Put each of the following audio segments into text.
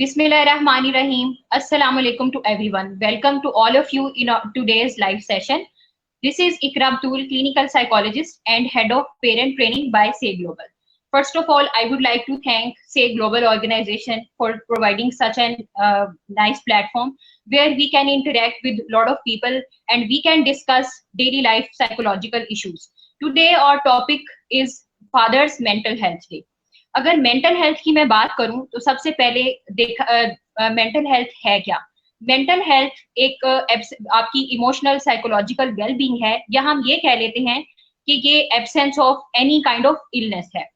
Bismillahirrahmanirrahim. Assalamu alaikum to everyone. Welcome to all of you in today's live session. This is Ikra Abdul, clinical psychologist and head of parent training by Say Global. First of all, I would like to thank Say Global organization for providing such an nice platform where we can interact with a lot of people and we can discuss daily life psychological issues. Today our topic is Father's Mental Health Day. अगर mental health की मैं बात करूं तो सबसे पहले mental health है क्या। मेंटल हेल्थ एक आपकी इमोशनल साइकोलॉजिकल वेलबींग है, या हम ये कह लेते हैं कि ये absence of any kind of illness है।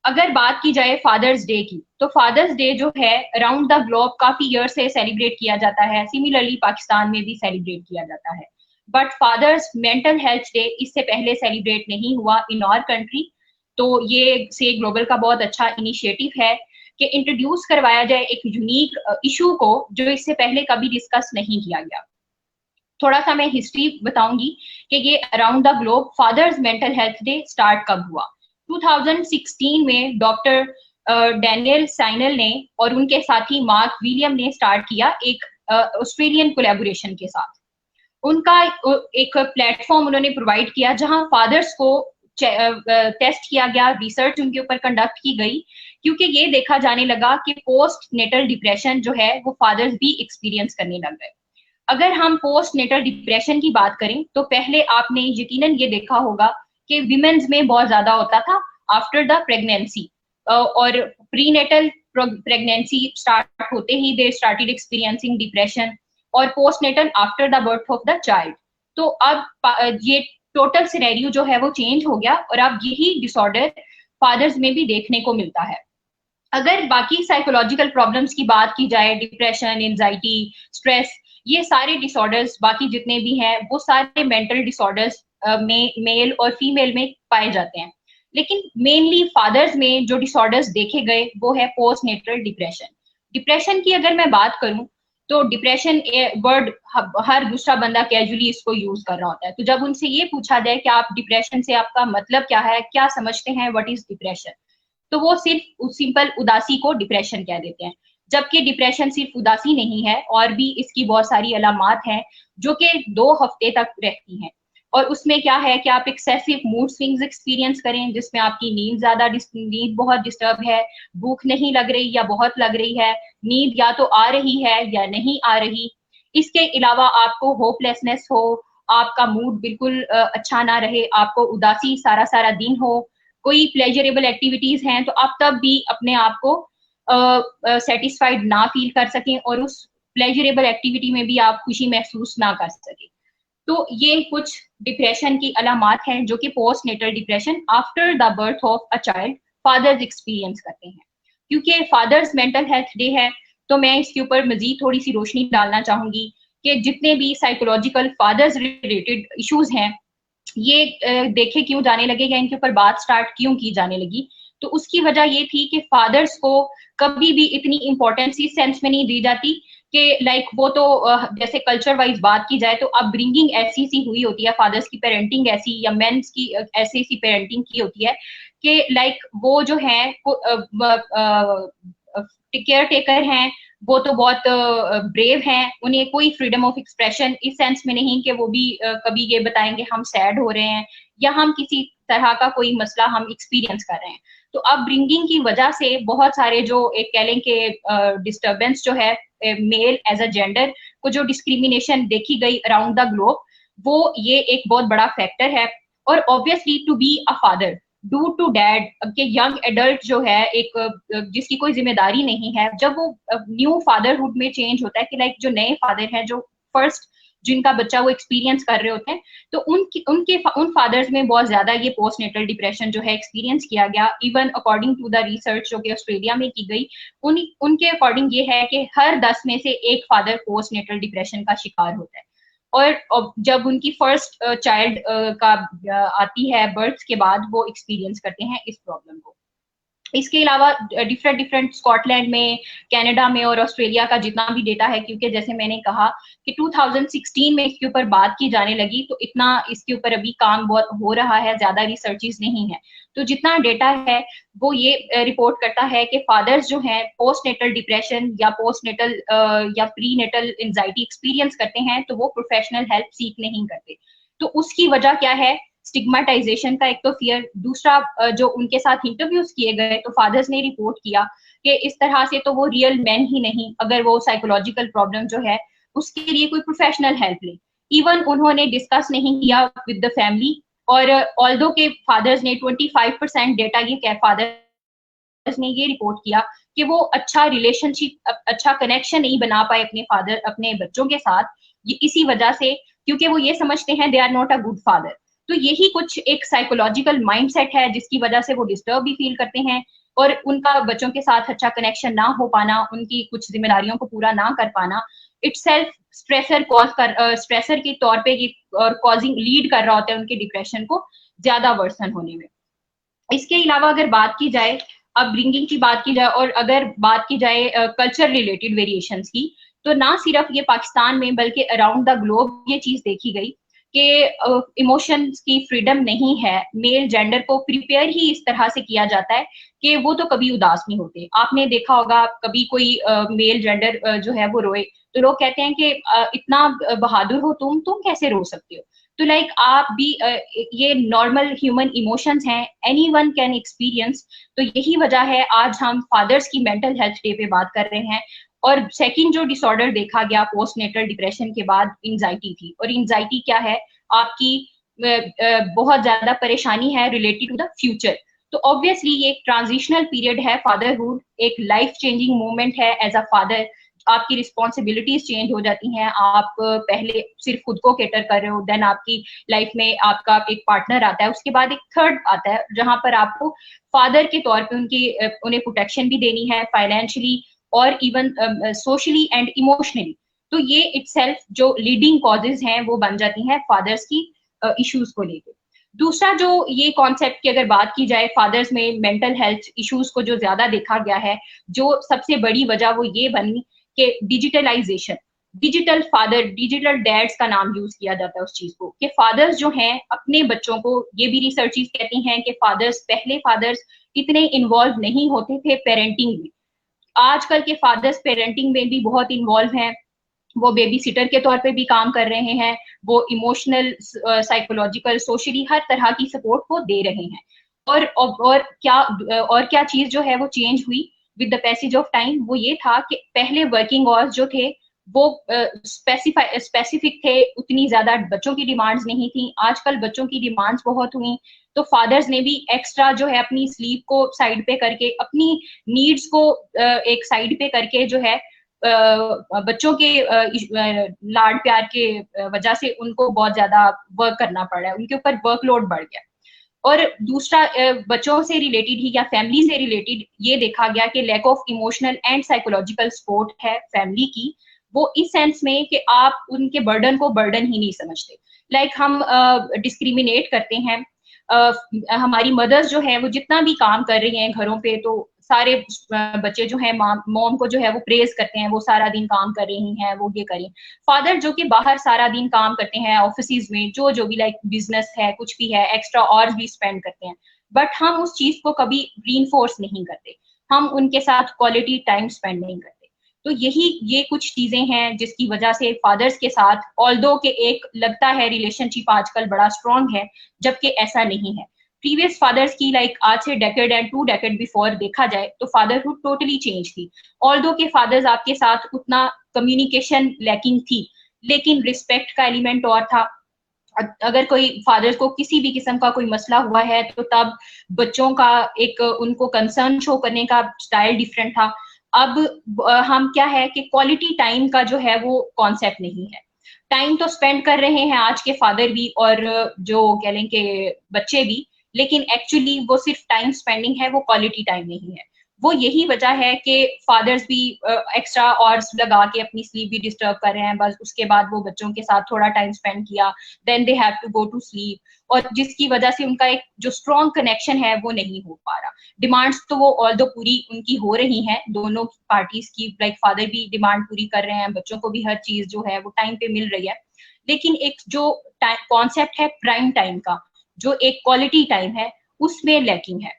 अगर बात की जाए फादर्स डे की, तो फादर्स डे जो है अराउंड द ग्लोब काफी ईयर से सेलिब्रेट किया जाता है। सिमिलरली पाकिस्तान में भी सेलिब्रेट किया जाता है, but fathers mental health day इससे पहले सेलिब्रेट नहीं हुआ इन आवर कंट्री। तो ये से ग्लोबल का बहुत अच्छा इनिशिएटिव है कि इंट्रोड्यूस करवाया जाए एक यूनिक इशू को जो इससे पहले कभी डिस्कस नहीं किया गया। थोड़ा सा मैं हिस्ट्री बताऊंगी कि ये around the globe fathers mental health day start कब हुआ। 2016 में डॉक्टर डैनियल साइनल ने और उनके साथी मार्क विलियम ने स्टार्ट किया एक ऑस्ट्रेलियन कोलैबोरेशन के साथ। उनका एक प्लेटफॉर्म उन्होंने प्रोवाइड किया जहां फादर्स को टेस्ट किया गया, रिसर्च उनके ऊपर कंडक्ट की गई, क्योंकि ये देखा जाने लगा कि पोस्ट नेटल डिप्रेशन जो है वो फादर्स भी एक्सपीरियंस करने लग गए। अगर हम पोस्ट नेटल डिप्रेशन की बात करें तो पहले आपने यकीनन ये देखा होगा कि विमेन्स में बहुत ज्यादा होता था आफ्टर द प्रेगनेंसी, और प्री नेटल प्रेगनेंसी स्टार्ट होते ही दे स्टार्टेड एक्सपीरियंसिंग डिप्रेशन, और postnatal after the birth of the child. तो अब ये टोटल सिनेरियो जो है वो चेंज हो गया और अब यही डिसऑर्डर फादर्स में भी देखने को मिलता है। अगर बाकी साइकोलॉजिकल प्रॉब्लम्स की बात की जाए, डिप्रेशन, एंजाइटी, स्ट्रेस, ये सारे डिसऑर्डर्स बाकी जितने भी हैं वो सारे मेंटल डिसऑर्डर्स में मेल और फीमेल में पाए जाते हैं, लेकिन मेनली फादर्स में जो डिसऑर्डर्स देखे गए वो है पोस्ट नेटल डिप्रेशन। डिप्रेशन की अगर मैं बात करूं तो डिप्रेशन वर्ड हर दूसरा बंदा कैजुअली इसको यूज कर रहा होता है। तो जब उनसे ये पूछा जाए कि आप डिप्रेशन से आपका मतलब क्या है, क्या समझते हैं, व्हाट इज डिप्रेशन, तो वो सिर्फ सिंपल उदासी को डिप्रेशन कह देते हैं। जबकि डिप्रेशन सिर्फ उदासी नहीं है, और भी इसकी बहुत सारी अलामात हैं जो कि 2 हफ्ते तक रहती हैं। और उसमें क्या है कि आप एक्सेसिव मूड स्विंग्स एक्सपीरियंस करें, जिसमें आपकी नींद बहुत डिस्टर्ब है, भूख नहीं लग रही या बहुत लग रही है, नींद या तो आ रही है या नहीं आ रही। इसके अलावा आपको होपलेसनेस हो, आपका मूड बिल्कुल अच्छा ना रहे, आपको उदासी सारा सारा दिन हो, कोई प्लेजरेबल एक्टिविटीज हैं तो आप तब भी अपने आप को सेटिस्फाइड ना फील कर सकें और उस प्लेजरेबल एक्टिविटी में भी आप खुशी महसूस ना कर सकें। तो ये कुछ डिप्रेशन की अलामात हैं जो कि postnatal depression after the birth of a child fathers experience करते हैं। क्योंकि फादर्स मेंटल हेल्थ डे है तो मैं इसके ऊपर मजीद थोड़ी सी रोशनी डालना चाहूंगी कि जितने भी साइकोलॉजिकल फादर्स रिलेटेड इश्यूज हैं ये देखे क्यों जाने लगे या इनके ऊपर बात स्टार्ट क्यों की जाने लगी। तो उसकी वजह ये थी कि फादर्स को कभी भी इतनी इंपॉर्टेंस इस सेंस में नहीं दी जाती कि लाइक वो तो जैसे कल्चर वाइज बात की जाए तो अपब्रिंगिंग ऐसी सी हुई होती है, फादर्स की पेरेंटिंग ऐसी या मेंस की ऐसी सी पेरेंटिंग की होती है कि लाइक वो जो है केयर टेकर हैं, वो तो बहुत ब्रेव हैं, उन्हें कोई फ्रीडम ऑफ एक्सप्रेशन इस सेंस में नहीं कि वो भी कभी ये बताएंगे हम सैड हो रहे हैं या हम किसी तरह का कोई मसला हम एक्सपीरियंस कर रहे हैं। तो अपब्रिंगिंग की वजह से बहुत सारे जो एक कह लें कि डिस्टर्बेंस जो है मेल एज अ जेंडर को जो डिस्क्रिमिनेशन देखी गई अराउंड द ग्लोब, वो ये एक बहुत बड़ा फैक्टर है। और obviously to be a father do to dad के यंग एडल्ट जो है एक जिसकी कोई जिम्मेदारी नहीं है, जब वो न्यू फादरहुड में चेंज होता है कि लाइक जो नए फादर हैं जो फर्स्ट जिनका बच्चा वो एक्सपीरियंस कर रहे होते हैं, तो उन फादर्स में बहुत ज्यादा ये पोस्ट नेटल डिप्रेशन जो है एक्सपीरियंस किया गया। Even according to the research जो कि ऑस्ट्रेलिया में की गई, उनके अकॉर्डिंग ये है कि हर 10 में से एक फादर पोस्ट नेटल डिप्रेशन का शिकार होता है। और जब उनकी फर्स्ट चाइल्ड का आती है बर्थ के बाद, वो एक्सपीरियंस करते हैं इस प्रॉब्लम को। इसके अलावा डिफरेंट डिफरेंट स्कॉटलैंड में, कनाडा में और ऑस्ट्रेलिया का जितना भी डेटा है, क्योंकि जैसे मैंने कहा कि 2016 में इसके ऊपर बात की जाने लगी, तो इतना इसके ऊपर अभी काम बहुत हो रहा है, ज्यादा रिसर्चेस नहीं है। तो जितना डेटा है वो ये रिपोर्ट करता है कि फादर्स जो हैं पोस्ट नेटल डिप्रेशन या पोस्ट नेटल या प्री नेटल एंजाइटी एक्सपीरियंस करते हैं, तो वो प्रोफेशनल हेल्प सीख नहीं करते। तो उसकी वजह क्या है? स्टिग्मेटाइजेशन का एक तो फियर, दूसरा जो उनके साथ इंटरव्यूज किए गए तो फादर्स ने रिपोर्ट किया कि इस तरह से तो वो रियल मैन ही नहीं, अगर वो साइकोलॉजिकल प्रॉब्लम जो है उसके लिए कोई प्रोफेशनल हेल्प ले। इवन उन्होंने डिस्कस नहीं किया विद द फैमिली। और ऑल्दो के फादर्स ने 25% डेटा ये फादर्स ने ये रिपोर्ट किया कि वो अच्छा रिलेशनशिप, अच्छा कनेक्शन नहीं बना पाए अपने बच्चों के साथ, ये इसी वजह से, क्योंकि वो ये समझते हैं they are not a good father. तो यही कुछ एक साइकोलॉजिकल माइंडसेट है जिसकी वजह से वो डिस्टर्ब भी फील करते हैं, और उनका बच्चों के साथ अच्छा कनेक्शन ना हो पाना, उनकी कुछ जिम्मेदारियों को पूरा ना कर पाना, इटसेल्फ स्ट्रेसर के तौर पे ये और कॉजिंग लीड कर रहा होता है उनके डिप्रेशन को ज्यादा वर्सन होने में। इसके अलावा अगर बात की जाए, अब ब्रिंगिंग की बात की जाए और अगर बात की जाए कल्चर रिलेटेड वेरिएशंस की, तो ना सिर्फ ये पाकिस्तान में बल्कि अराउंड द ग्लोब ये चीज देखी गई कि इमोशंस की फ्रीडम नहीं है। मेल जेंडर को प्रिपेयर ही इस तरह से किया जाता है कि वो तो कभी उदास नहीं होते। आपने देखा होगा कभी कोई मेल जेंडर जो है वो रोए तो लोग कहते हैं कि इतना बहादुर हो तुम कैसे रो सकते हो? तो लाइक आप भी ये नॉर्मल ह्यूमन इमोशंस हैं, एनीवन कैन एक्सपीरियंस। तो यही वजह है आज हम फादर्स की मेंटल हेल्थ डे पे बात कर रहे हैं। और सेकंड जो डिसऑर्डर देखा गया पोस्ट नेटल डिप्रेशन के बाद, एंजाइटी थी। और एंजाइटी क्या है? आपकी बहुत ज्यादा परेशानी है रिलेटेड टू द फ्यूचर। तो ऑब्वियसली ये एक ट्रांजिशनल पीरियड है फादरहुड, एक लाइफ चेंजिंग मोमेंट है एज अ फादर। आपकी रिस्पॉन्सिबिलिटीज चेंज हो जाती हैं, आप पहले सिर्फ खुद को केटर कर रहे हो, देन आपकी लाइफ में आपका एक पार्टनर आता है, उसके बाद एक थर्ड आता है जहां पर आपको फादर के तौर पे उन्हें प्रोटेक्शन भी देनी है, फाइनेंशियली और इवन सोशली एंड इमोशनली। तो ये इटसेल्फ जो लीडिंग कॉजेज हैं वो बन जाती हैं फादर्स की इश्यूज को लेकर। दूसरा जो ये कॉन्सेप्ट की अगर बात की जाए फादर्स में मेंटल हेल्थ इश्यूज को जो ज्यादा देखा गया है, जो सबसे बड़ी वजह वो ये बनी कि digitalisation, digital father, digital dads का नाम यूज किया जाता है उस चीज को, कि फादर्स जो हैं अपने बच्चों को, ये भी रिसर्चेस कहती हैं कि पहले फादर्स इतने इन्वॉल्व नहीं होते थे पेरेंटिंग में। आजकल के फादर्स पेरेंटिंग में भी बहुत इन्वॉल्व हैं, वो बेबी सिटर के तौर पे भी काम कर रहे हैं, वो इमोशनल, साइकोलॉजिकल, सोशली हर तरह की सपोर्ट को दे रहे हैं। और क्या चीज जो है वो चेंज हुई with the passage of time, वो ये था कि पहले वर्किंग आवर्स जो थे वो स्पेसिफिक थे, उतनी ज्यादा बच्चों की डिमांड्स नहीं थी। आजकल बच्चों की डिमांड्स बहुत हुई, तो फादर्स ने भी एक्स्ट्रा जो है अपनी स्लीप को साइड पे करके, अपनी नीड्स को एक साइड पे करके जो है बच्चों के लाड प्यार के वजह से उनको बहुत ज्यादा वर्क करना पड़ रहा है, उनके ऊपर वर्कलोड बढ़ गया। और दूसरा बच्चों से रिलेटेड ही या फैमिली से रिलेटेड ये देखा गया कि lack of emotional and psychological support है फैमिली की, वो इस सेंस में कि आप उनके बर्डन को बर्डन ही नहीं समझते। लाइक हम डिस्क्रिमिनेट करते हैं, हमारी मदर्स जो है वो जितना भी काम कर रही हैं घरों पे, तो सारे बच्चे जो है मॉम को जो है वो प्रेज करते हैं, वो सारा दिन काम कर रही हैं, वो ये करें। फादर जो कि बाहर सारा दिन काम करते हैं ऑफिस में, जो भी लाइक बिजनेस है, कुछ भी है, एक्स्ट्रा आवर्स भी स्पेंड करते हैं, बट हम उस चीज को कभी रीइंफोर्स नहीं करते, हम उनके साथ क्वालिटी टाइम स्पेंड नहीं करते। तो ये कुछ चीजें हैं जिसकी वजह से फादर्स के साथ ऑल्दो के एक लगता है रिलेशनशिप आजकल बड़ा स्ट्रॉन्ग है, जबकि ऐसा नहीं है। प्रीवियस फादर्स की लाइक आज से डेकेड एंड 2 डेकेड बिफोर देखा जाए तो फादरहुड टोटली चेंज थी। ऑल्दो के फादर्स आपके साथ उतना कम्युनिकेशन लैकिंग थी, लेकिन रिस्पेक्ट का एलिमेंट और था। अगर कोई फादर को किसी भी किस्म का कोई मसला हुआ है तो तब बच्चों का एक उनको कंसर्न शो करने का स्टाइल डिफरेंट था। अब हम क्या है कि क्वालिटी टाइम का जो है वो कॉन्सेप्ट नहीं है। टाइम तो स्पेंड कर रहे हैं आज के फादर भी और जो कह लें कि बच्चे भी, लेकिन एक्चुअली वो सिर्फ टाइम स्पेंडिंग है, वो क्वालिटी टाइम नहीं है। वो यही वजह है कि फादर्स भी एक्स्ट्रा आवर्स लगा के अपनी स्लीप भी डिस्टर्ब कर रहे हैं, बस उसके बाद वो बच्चों के साथ थोड़ा टाइम स्पेंड किया, then they have to go to sleep, और जिसकी वजह से उनका एक जो स्ट्रॉन्ग कनेक्शन है वो नहीं हो पा रहा। डिमांड्स तो वो ऑल्दो पूरी उनकी हो रही हैं, दोनों पार्टीज की, लाइक फादर भी डिमांड पूरी कर रहे हैं, बच्चों को भी हर चीज जो है वो टाइम पे मिल रही है, लेकिन एक जो कॉन्सेप्ट है प्राइम टाइम का, जो एक क्वालिटी टाइम है, उसमें लैकिंग है।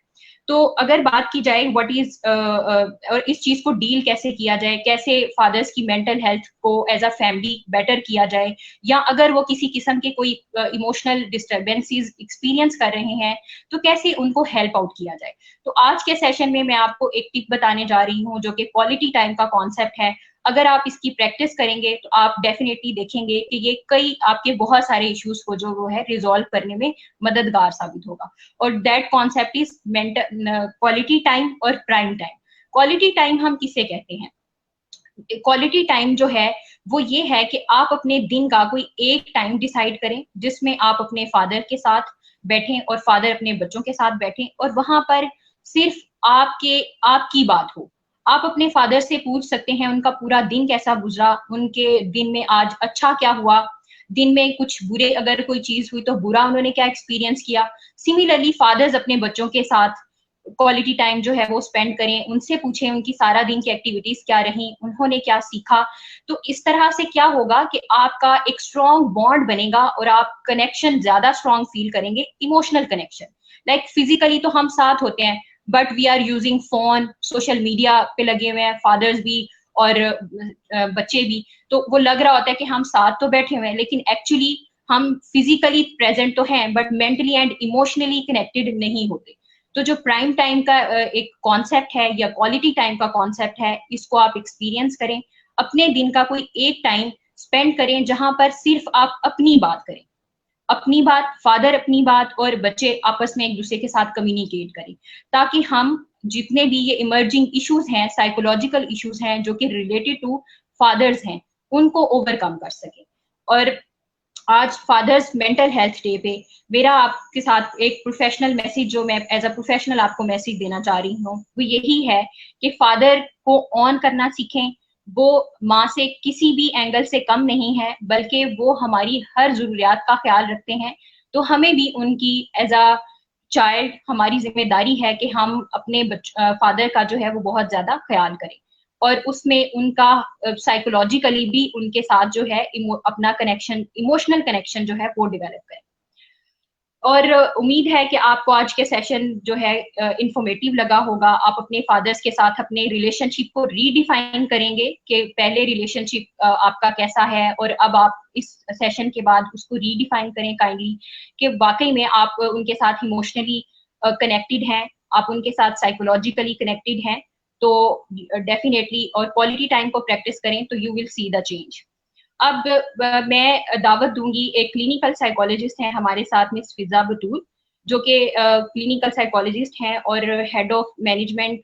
तो अगर बात की जाए व्हाट इज और इस चीज को डील कैसे किया जाए, कैसे फादर्स की मेंटल हेल्थ को एज अ फैमिली बेटर किया जाए, या अगर वो किसी किस्म के कोई इमोशनल डिस्टर्बेंसेस एक्सपीरियंस कर रहे हैं तो कैसे उनको हेल्प आउट किया जाए। तो आज के सेशन में मैं आपको एक टिप बताने जा रही हूँ जो कि क्वालिटी टाइम का कॉन्सेप्ट है। अगर आप इसकी प्रैक्टिस करेंगे तो आप डेफिनेटली देखेंगे कि ये कई आपके बहुत सारे इश्यूज को जो वो है रिजॉल्व करने में मददगार साबित होगा। और that concept is mental quality time और प्राइम टाइम। क्वालिटी टाइम हम किसे कहते हैं? क्वालिटी टाइम जो है वो ये है कि आप अपने दिन का कोई एक टाइम डिसाइड करें जिसमें आप अपने फादर के साथ बैठें और फादर अपने बच्चों के साथ बैठें, और वहां पर सिर्फ आपकी बात हो। आप अपने फादर से पूछ सकते हैं उनका पूरा दिन कैसा गुजरा, उनके दिन में आज अच्छा क्या हुआ, दिन में कुछ बुरे अगर कोई चीज हुई तो बुरा उन्होंने क्या एक्सपीरियंस किया। सिमिलरली फादर्स अपने बच्चों के साथ क्वालिटी टाइम जो है वो स्पेंड करें, उनसे पूछें उनकी सारा दिन की एक्टिविटीज क्या रही, उन्होंने क्या सीखा। तो इस तरह से क्या होगा कि आपका एक स्ट्रॉन्ग बॉन्ड बनेगा और आप कनेक्शन ज्यादा स्ट्रॉन्ग फील करेंगे, इमोशनल कनेक्शन। लाइक फिजिकली तो हम साथ होते हैं, but we are using phone, social media पे लगे हुए हैं, फादर्स भी और बच्चे भी। तो वो लग रहा होता है कि हम साथ तो बैठे हुए हैं, लेकिन एक्चुअली हम फिजिकली प्रेजेंट तो हैं but mentally and emotionally connected नहीं होते। तो जो प्राइम टाइम का एक कॉन्सेप्ट है या क्वालिटी टाइम का कॉन्सेप्ट है, इसको आप एक्सपीरियंस करें। अपने दिन का कोई एक टाइम स्पेंड करें जहां पर सिर्फ आप अपनी बात करें, अपनी बात, फादर अपनी बात, और बच्चे आपस में एक दूसरे के साथ कम्युनिकेट करें, ताकि हम जितने भी ये इमर्जिंग इश्यूज हैं, साइकोलॉजिकल इश्यूज हैं जो कि रिलेटेड टू फादर्स हैं, उनको ओवरकम कर सकें। और आज फादर्स मेंटल हेल्थ डे पे मेरा आपके साथ एक प्रोफेशनल मैसेज, जो मैं एज अ प्रोफेशनल आपको मैसेज देना चाह रही हूँ, वो यही है कि फादर को ऑन करना सीखें। वो माँ से किसी भी एंगल से कम नहीं है, बल्कि वो हमारी हर जरूरियात का ख्याल रखते हैं। तो हमें भी उनकी एज अ चाइल्ड हमारी जिम्मेदारी है कि हम अपने फादर का जो है वो बहुत ज्यादा ख्याल करें, और उसमें उनका साइकोलॉजिकली भी उनके साथ जो है अपना कनेक्शन, इमोशनल कनेक्शन जो है वो डेवलप करें। और उम्मीद है कि आपको आज के सेशन जो है इंफॉर्मेटिव लगा होगा। आप अपने फादर्स के साथ अपने रिलेशनशिप को रीडिफाइन करेंगे कि पहले रिलेशनशिप आपका कैसा है, और अब आप इस सेशन के बाद उसको रीडिफाइन करें काइंडली कि वाकई में आप उनके साथ इमोशनली कनेक्टेड हैं, आप उनके साथ साइकोलॉजिकली कनेक्टेड हैं। तो डेफिनेटली और क्वालिटी टाइम को प्रैक्टिस करें तो you will see the change. अब मैं दावत दूंगी, एक क्लिनिकल साइकोलॉजिस्ट हैं हमारे साथ, मिस फिजा बतूल, जो कि क्लिनिकल साइकोलॉजिस्ट हैं और हेड ऑफ मैनेजमेंट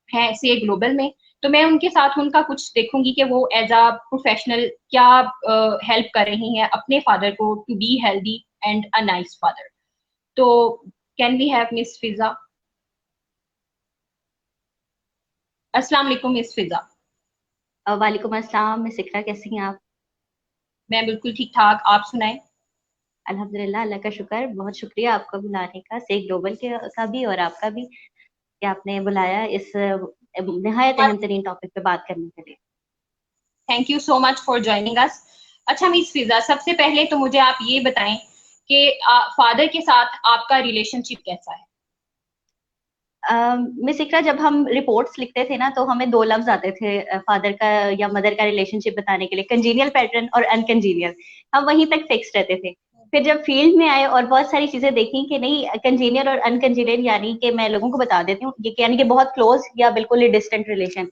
है से ग्लोबल में। तो मैं उनके साथ उनका कुछ देखूंगी कि वो एज अ प्रोफेशनल क्या हेल्प कर रही हैं अपने फादर को to be healthy and a nice father. तो can we have miss Fiza? अस्सलाम वालेकुम मिस फिजा। वालेकुम अस्सलाम। मिस इकरा, कैसी हैं आप? मैं बिल्कुल ठीक ठाक, आप सुनाएं। अल्हम्दुलिल्लाह, अल्लाह का शुक्र। बहुत शुक्रिया आपका बुलाने का, से ग्लोबल के का भी और आपका भी, कि आपने बुलाया इस निहायत अहम तरीन टॉपिक पे बात करने के लिए। Thank you so much for joining us. अच्छा मिस फिजा, सबसे पहले तो मुझे आप ये बताएं कि फादर के साथ आपका रिलेशनशिप कैसा है? मिस इकरा, जब हम रिपोर्ट्स लिखते थे ना तो हमें दो लफ्ज आते थे फादर का या मदर का रिलेशनशिप बताने के लिए, कंजीनियल पैटर्न और अनकंजीनियल। हम वहीं तक फिक्स रहते थे। फिर जब फील्ड में आए और बहुत सारी चीजें देखी कि नहीं, कंजीनियल और अनकंजीनियल, यानी कि मैं लोगों को बता देती हूँ, ये यानी कि बहुत क्लोज या बिल्कुल ही डिस्टेंट रिलेशन,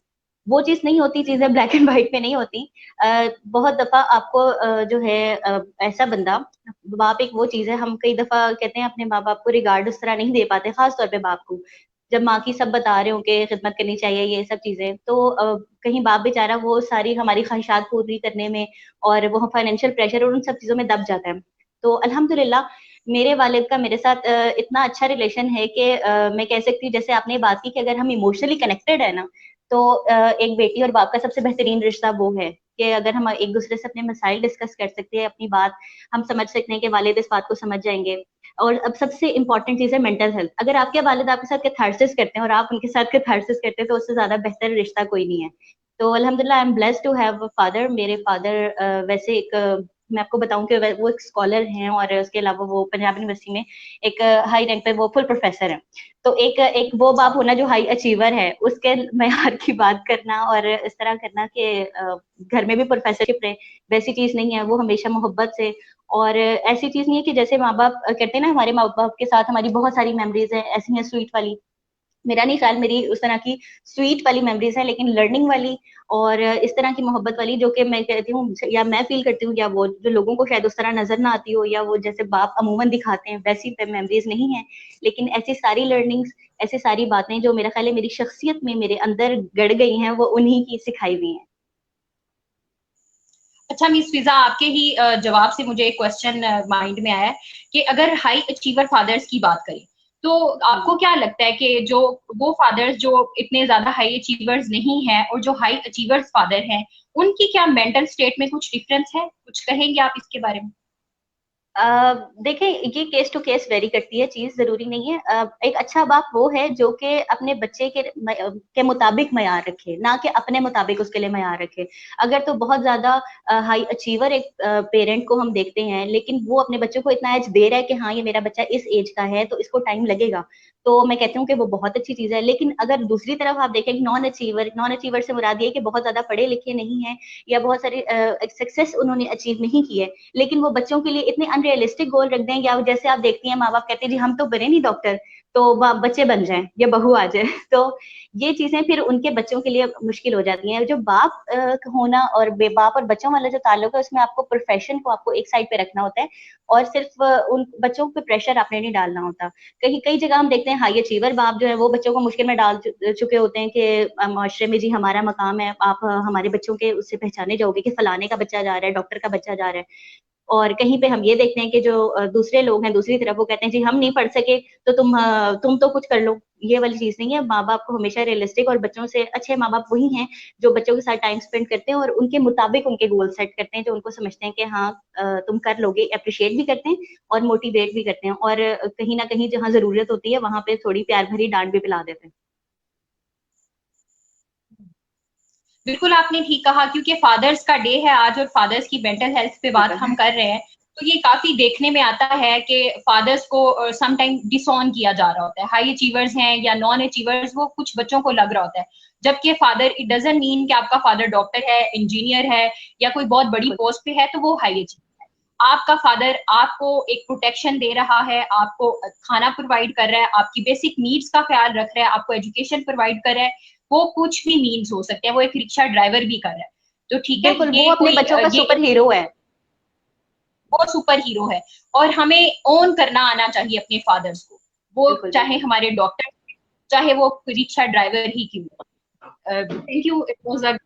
वो चीज नहीं होती। चीजें ब्लैक एंड व्हाइट में नहीं होती। बहुत दफा आपको जो है ऐसा बंदा, बाप एक वो चीज है, हम कई दफा कहते हैं अपने माँ बाप को रिगार्ड उस तरह नहीं दे पाते, खास तौर पे बाप को। जब माँ की सब बता रहे हो कि खिदमत करनी चाहिए, ये सब चीजें, तो कहीं बाप बेचारा वो सारी हमारी ख्वाहिशात पूरी करने में और वो फाइनेंशियल प्रेशर और उन सब चीजों में दब जाता है। तो अल्हम्दुलिल्लाह मेरे वालिद का मेरे साथ इतना अच्छा रिलेशन है कि मैं कह सकती हूँ, जैसे आपने बात की कि अगर हम इमोशनली कनेक्टेड है ना, तो एक बेटी और बाप का सबसे बेहतरीन रिश्ता वो है कि अगर हम एक दूसरे से अपने मसाइल डिस्कस कर सकते हैं, अपनी बात हम समझ सकते हैं कि वालिद इस बात को समझ जाएंगे। और अब सबसे इंपॉर्टेंट चीज है मेंटल हेल्थ। अगर आपके वालिद आपके साथ कैथारसिस करते हैं और आप उनके साथ कैथारसिस करते हैं, तो उससे ज्यादा बेहतर रिश्ता कोई नहीं है। तो अल्हम्दुलिल्लाह I am blessed to have a father. मेरे फादर वैसे एक मैं आपको बताऊं कि वो एक स्कॉलर हैं, और उसके अलावा वो पंजाब यूनिवर्सिटी में एक हाई रैंक पे वो फुल प्रोफेसर हैं। तो एक एक वो बाप होना जो हाई अचीवर है, उसके मयार की बात करना और इस तरह करना कि घर में भी प्रोफेसरशिप रहे, वैसी चीज नहीं है। वो हमेशा मोहब्बत से, और ऐसी चीज नहीं है कि जैसे माँ बाप कहते हैं ना, हमारे माँ बाप के साथ हमारी बहुत सारी मेमोरीज हैं, ऐसी हैं स्वीट वाली। मेरा नहीं ख्याल मेरी उस तरह की स्वीट वाली मेमोरीज है, लेकिन लर्निंग वाली और इस तरह की मोहब्बत वाली, जो कि मैं कहती हूँ या मैं फील करती हूँ, या वो जो लोगों को शायद उस तरह नजर ना आती हो, या वो जैसे बाप अमूमन दिखाते हैं, वैसी मेमोरीज नहीं है। लेकिन ऐसी सारी लर्निंग्स, ऐसी सारी बातें जो मेरा ख्याल है मेरी शख्सियत में मेरे अंदर गड़ गई हैं, वो उन्हीं की सिखाई हुई हैं। अच्छा मिस फिजा, आपके ही जवाब से मुझे एक क्वेश्चन माइंड में आया है कि अगर हाई अचीवर फादर्स की बात करें, तो आपको क्या लगता है कि जो वो फादर्स जो इतने ज्यादा हाई अचीवर्स नहीं हैं और जो हाई अचीवर्स फादर हैं, उनकी क्या मेंटल स्टेट में कुछ डिफरेंस है? कुछ कहेंगे आप इसके बारे में? देखिए, ये केस टू केस वेरी करती है चीज, जरूरी नहीं है। एक अच्छा बाप वो है जो कि अपने बच्चे के मुताबिक मयार रखे, ना कि अपने मुताबिक उसके लिए मयार रखे। अगर तो बहुत ज्यादा हाई अचीवर एक पेरेंट को हम देखते हैं, लेकिन वो अपने बच्चों को इतना एज दे रहा है कि हाँ ये मेरा बच्चा इस एज का है तो इसको टाइम लगेगा, तो मैं कहती हूँ कि वो बहुत अच्छी चीज है। लेकिन अगर दूसरी तरफ आप देखें, नॉन अचीवर से मुराद ये कि बहुत ज्यादा पढ़े लिखे नहीं है, या बहुत सारी सक्सेस उन्होंने अचीव नहीं की है, लेकिन वो बच्चों के लिए इतने अनरियलिस्टिक गोल रख दें, या जैसे आप देखती हैं माँ बाप कहते हैं जी हम तो बने नहीं डॉक्टर, तो बच्चे बन जाएं या बहू आ जाए। तो ये चीजें फिर उनके बच्चों के लिए मुश्किल हो जाती हैं। जो बाप होना और बेबाप और बच्चों वाला जो ताल्लुक है, उसमें आपको प्रोफेशन को आपको एक साइड पे रखना होता है, और सिर्फ उन बच्चों पे प्रेशर आपने नहीं डालना होता। कहीं कई जगह हम देखते हैं हाई अचीवर बाप जो है वो बच्चों को मुश्किल में डाल चुके होते हैं कि माशरे में जी हमारा मकाम है, आप हमारे बच्चों के उससे पहचाने जाओगे कि फलाने का बच्चा जा रहा है, डॉक्टर का बच्चा जा रहा है। और कहीं पे हम ये देखते हैं कि जो दूसरे लोग हैं दूसरी तरफ, वो कहते हैं जी हम नहीं पढ़ सके तो तुम तो कुछ कर लो। ये वाली चीज नहीं है। माँ बाप को हमेशा रियलिस्टिक, और बच्चों से अच्छे माँ बाप वही हैं जो बच्चों के साथ टाइम स्पेंड करते हैं और उनके मुताबिक उनके गोल सेट करते हैं, जो उनको समझते हैं कि हाँ तुम कर लोगे, अप्रिशिएट भी करते हैं और मोटिवेट भी करते हैं, और कहीं ना कहीं जहाँ जरूरत होती है वहां पे थोड़ी प्यार भरी डांट भी पिला देते हैं। बिल्कुल आपने ठीक कहा, क्योंकि फादर्स का डे है आज और फादर्स की मेंटल हेल्थ पे बात हम कर रहे हैं। तो ये काफी देखने में आता है कि फादर्स को सम टाइम डिसऑन किया जा रहा होता है। हाई अचीवर्स हैं या नॉन अचीवर्स, वो कुछ बच्चों को लग रहा होता है, जबकि फादर, इट डजंट मीन कि आपका फादर डॉक्टर है, इंजीनियर है या कोई बहुत बड़ी पोस्ट पे है तो वो हाई अचीवर है। आपका फादर आपको एक प्रोटेक्शन दे रहा है, आपको खाना प्रोवाइड कर रहा है, आपकी बेसिक नीड्स का ख्याल रख रहा है, आपको एजुकेशन प्रोवाइड कर रहा है। वो कुछ भी मीन्स हो सकते हैं, वो एक रिक्शा ड्राइवर भी कर रहा है। तो ठीक है, बिल्कुल, वो ये अपने कोई बच्चों का ये सुपर हीरो है। वो सुपर हीरो है, और हमें ओन करना आना चाहिए अपने फादर्स को, वो बिल्कुल चाहे बिल्कुल। हमारे डॉक्टर, चाहे वो रिक्शा ड्राइवर ही क्यों। Thank you, it was a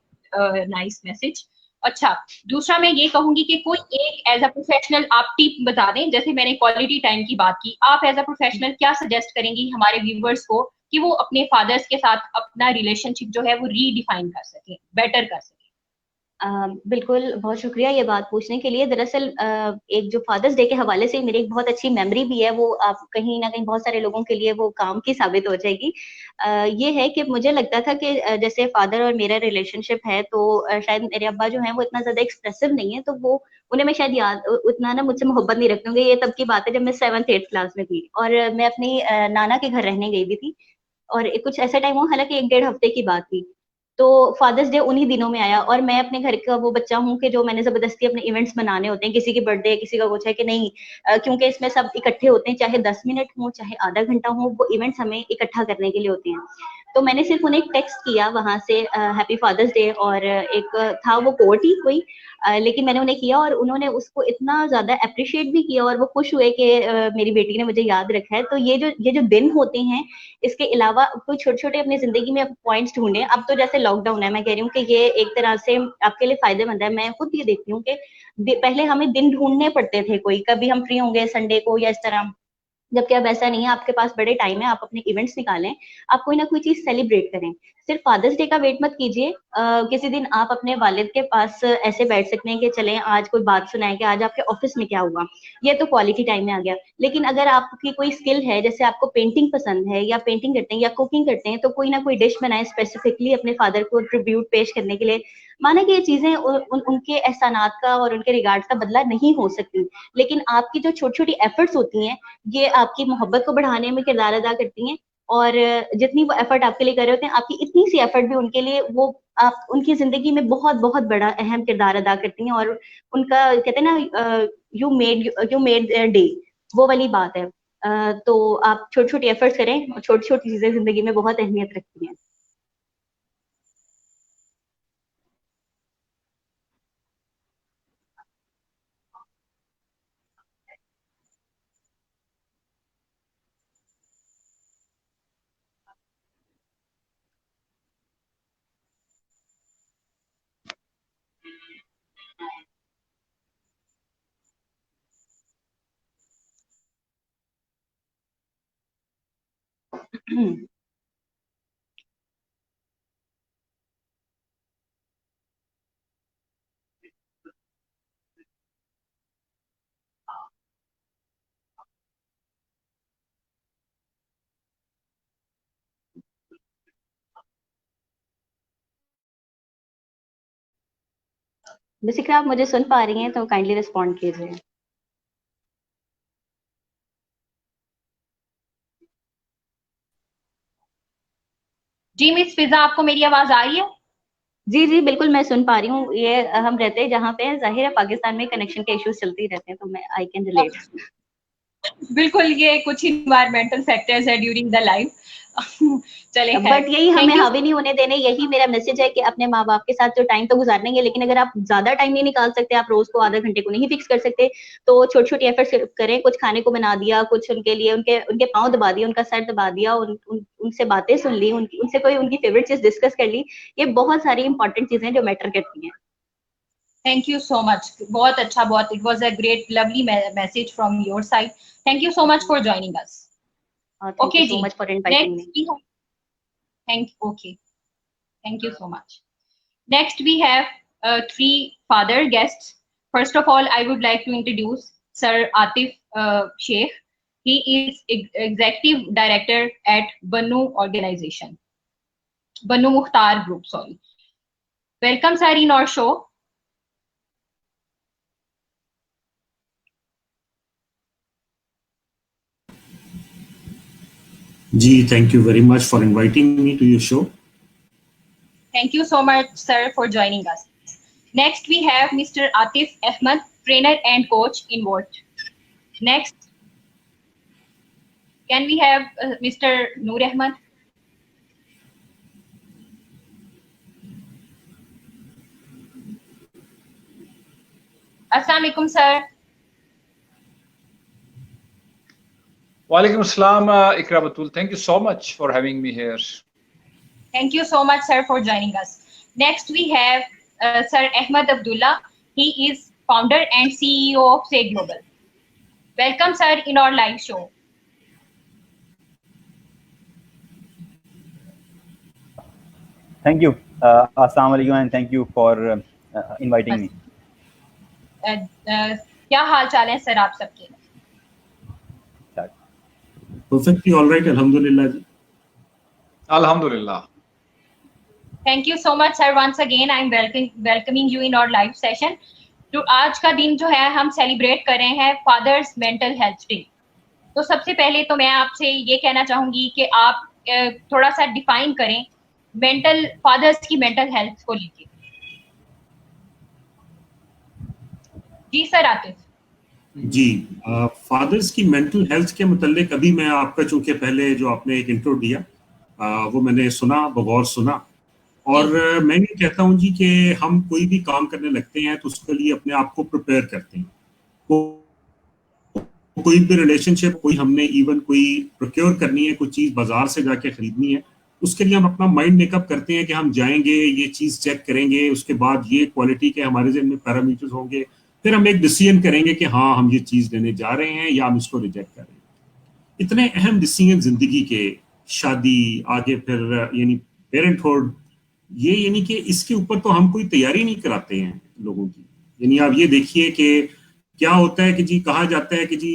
nice message. अच्छा, दूसरा मैं ये कहूंगी कि कोई एक एज अ प्रोफेशनल आप टिप बता दें, जैसे मैंने क्वालिटी टाइम की बात की, आप एज अ प्रोफेशनल क्या सजेस्ट करेंगी हमारे व्यूवर्स को कि वो अपने फादर्स के साथ अपना रिलेशनशिप जो है वो रीडिफाइन कर सके, बेटर कर सके? बिल्कुल, बहुत शुक्रिया ये बात पूछने के लिए। दरअसल एक जो फादर्स डे के हवाले से मेरी एक बहुत अच्छी मेमोरी भी है, वो आप कहीं न कहीं बहुत सारे लोगों के लिए वो काम की साबित हो जाएगी। ये है कि मुझे लगता था कि जैसे फादर और मेरा रिलेशनशिप है, तो शायद मेरे अब्बा जो हैं वो इतना ज़्यादा एक्सप्रेसिव नहीं है, तो वो उन्हें मैं शायद उतना ना मुझसे मोहब्बत नहीं रखते होंगे। ये तब की बात है जब मैं 7th-8th क्लास में थी, और मैं अपनी नाना के घर रहने गई हुई थी, और कुछ ऐसा टाइम हुआ, हालाँकि 1 डेढ़ हफ्ते की बात थी। तो फादर्स डे उन्हीं दिनों में आया, और मैं अपने घर का वो बच्चा हूँ कि जो मैंने ज़बरदस्ती अपने इवेंट्स मनाने होते हैं, किसी की बर्थडे, किसी का कुछ है कि नहीं, क्योंकि इसमें सब इकट्ठे होते हैं, चाहे 10 मिनट हो, चाहे आधा घंटा हो, वो इवेंट्स हमें इकट्ठा करने के लिए होते हैं। तो मैंने सिर्फ उन्हें एक टेक्स्ट किया वहां से हैप्पी फादर्स डे, और एक था वो कोट ही कोई, लेकिन मैंने उन्हें किया और उन्होंने उसको इतना ज्यादा अप्रिशिएट भी किया और वो खुश हुए कि मेरी बेटी ने मुझे याद रखा है। तो ये जो दिन होते हैं, इसके अलावा कोई छोटे छोटे अपनी जिंदगी में पॉइंट्स ढूंढे। अब तो जैसे लॉकडाउन है, मैं कह रही हूँ कि ये एक तरह से आपके लिए फायदेमंद है। मैं खुद ये देखती हूँ कि पहले हमें दिन ढूंढने पड़ते थे, कोई कभी हम फ्री होंगे संडे को या इस तरह, जबकि अब ऐसा नहीं है, आपके पास बड़े टाइम है, आप अपने इवेंट्स निकालें, आप कोई ना कोई चीज सेलिब्रेट करें। सिर्फ फादर्स डे का वेट मत कीजिए, किसी दिन आप अपने वालिद के पास ऐसे बैठ सकते हैं कि चलें आज कोई बात सुनाएं कि आज आपके ऑफिस में क्या हुआ, ये तो क्वालिटी टाइम में आ गया। लेकिन अगर आपकी कोई स्किल है, जैसे आपको पेंटिंग पसंद है या पेंटिंग करते हैं या कुकिंग करते हैं, तो कोई ना कोई डिश बनाएं स्पेसिफिकली अपने फादर को ट्रिब्यूट पेश करने के लिए। माना कि ये चीजें उनके एहसानात का और उनके रिगार्ड्स का बदला नहीं हो सकती, लेकिन आपकी जो छोटी छोटी एफर्ट्स होती हैं, ये आपकी मोहब्बत को बढ़ाने में किरदार अदा करती हैं। और जितनी वो एफर्ट आपके लिए कर रहे होते हैं, आपकी इतनी सी एफर्ट भी उनके लिए, वो आप उनकी जिंदगी में बहुत बहुत बड़ा अहम किरदार अदा करती हैं। और उनका कहते हैं ना, यू मेड डे, वो वाली बात है। तो आप छोटी छोटी एफर्ट्स करें, और छोटी छोटी चीजें जिंदगी में बहुत अहमियत रखती हैं। बेसिकली आप मुझे सुन पा रही हैं तो काइंडली रिस्पॉन्ड कीजिए। जी मिस फिजा, आपको मेरी आवाज आ रही है? जी जी बिल्कुल, मैं सुन पा रही हूँ। ये हम रहते हैं जहाँ पे, जाहिर है पाकिस्तान में कनेक्शन के इश्यूज चलते ही रहते हैं, तो मैं आई कैन रिलेट। बिल्कुल, ये कुछ इन्वायरमेंटल फैक्टर्स है ड्यूरिंग द लाइफ। चले खैर, बट यही हमें थैंक यू। हावी नहीं होने देने, यही मेरा मैसेज है कि अपने माँ बाप के साथ जो टाइम तो गुजारनेंगे, लेकिन अगर आप ज्यादा टाइम नहीं निकाल सकते, आप रोज को आधा घंटे को नहीं फिक्स कर सकते, तो छोटी छोटी एफर्ट्स करें। कुछ खाने को बना दिया, कुछ उनके लिए उनके उनके पाँव दबा दिए, उनका सर दबा दिया, उनसे बातें सुन ली, उनसे कोई उनकी फेवरेट चीज डिस्कस कर ली। ये बहुत सारी इंपॉर्टेंट चीजें हैं जो मैटर करती हैं। थैंक यू सो मच, बहुत अच्छा, बहुत it was a great lovely message from your side. Thank you so much for joining us. Thank you okay so जी, much for inviting me. Next we thank okay thank you so much. Next, we have three father guests. First of all, I would like to introduce Sir Atif Sheikh. He is Executive Director at Bannu Organization, Bannu Mukhtar Group, sorry. Welcome, sir, in our show. Ji, thank you very much for inviting me to your show. Thank you so much, sir, for joining us. Next, we have Mr. Atif Ahmed, trainer and coach in what? Next, can we have Mr. Noor Ahmed? Assalamu alaikum, sir. Walaikum Assalam, Ikra Batul. Thank you so much for having me here. Thank you so much, sir, for joining us. Next, we have Sir Ahmed Abdullah. He is founder and CEO of Say Global. Welcome, sir, in our live show. Thank you. Assalamu alaikum, and thank you for inviting me. क्या हाल चाल है sir आप सबके? Perfectly all right, Alhamdulillah. Alhamdulillah. Thank you so much, sir. Once again, I'm welcoming you in our live session. तो आज का दिन जो है हम सेलिब्रेट कर रहे हैं फादर्स मेंटल हेल्थ डे। तो सबसे पहले तो मैं आपसे ये कहना चाहूंगी कि आप थोड़ा सा डिफाइन करें मेंटल फादर्स की मेंटल हेल्थ को लेके। जी सर आतिफ। जी, फादर्स की मेंटल हेल्थ के मुतालिक अभी मैं आपका, चूंकि पहले जो आपने एक इंट्रो दिया, वो मैंने सुना, बगौर सुना। और मैं ये कहता हूँ जी कि हम कोई भी काम करने लगते हैं तो उसके लिए अपने आप को प्रिपेयर करते हैं। कोई भी रिलेशनशिप, कोई हमने इवन कोई प्रोक्योर करनी है, कोई चीज बाजार से जाके खरीदनी है, उसके लिए हम अपना माइंड मेकअप करते हैं कि हम जाएंगे, ये चीज चेक करेंगे, उसके बाद ये क्वालिटी के हमारे ज़हन में पैरामीटर्स होंगे, फिर हम एक डिसीजन करेंगे कि हाँ हम ये चीज लेने जा रहे हैं या हम इसको रिजेक्ट कर रहे हैं। इतने अहम डिसीजन जिंदगी के, शादी, आगे फिर यानी पेरेंटहुड, ये यानी कि इसके ऊपर तो हम कोई तैयारी नहीं कराते हैं लोगों की। यानी आप ये देखिए कि क्या होता है कि जी कहा जाता है कि जी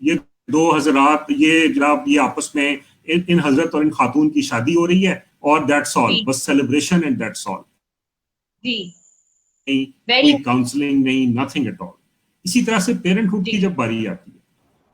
ये दो हजरात, ये जनाब, ये आपस में इन हजरत और इन खातून की शादी हो रही है और दैट्स ऑल, बस सेलिब्रेशन एंड दैट्स ऑल। जी, नहीं कोई काउंसलिंग नहीं, नथिंग एट ऑल। इसी तरह से पेरेंटहुड की जब बारी आती है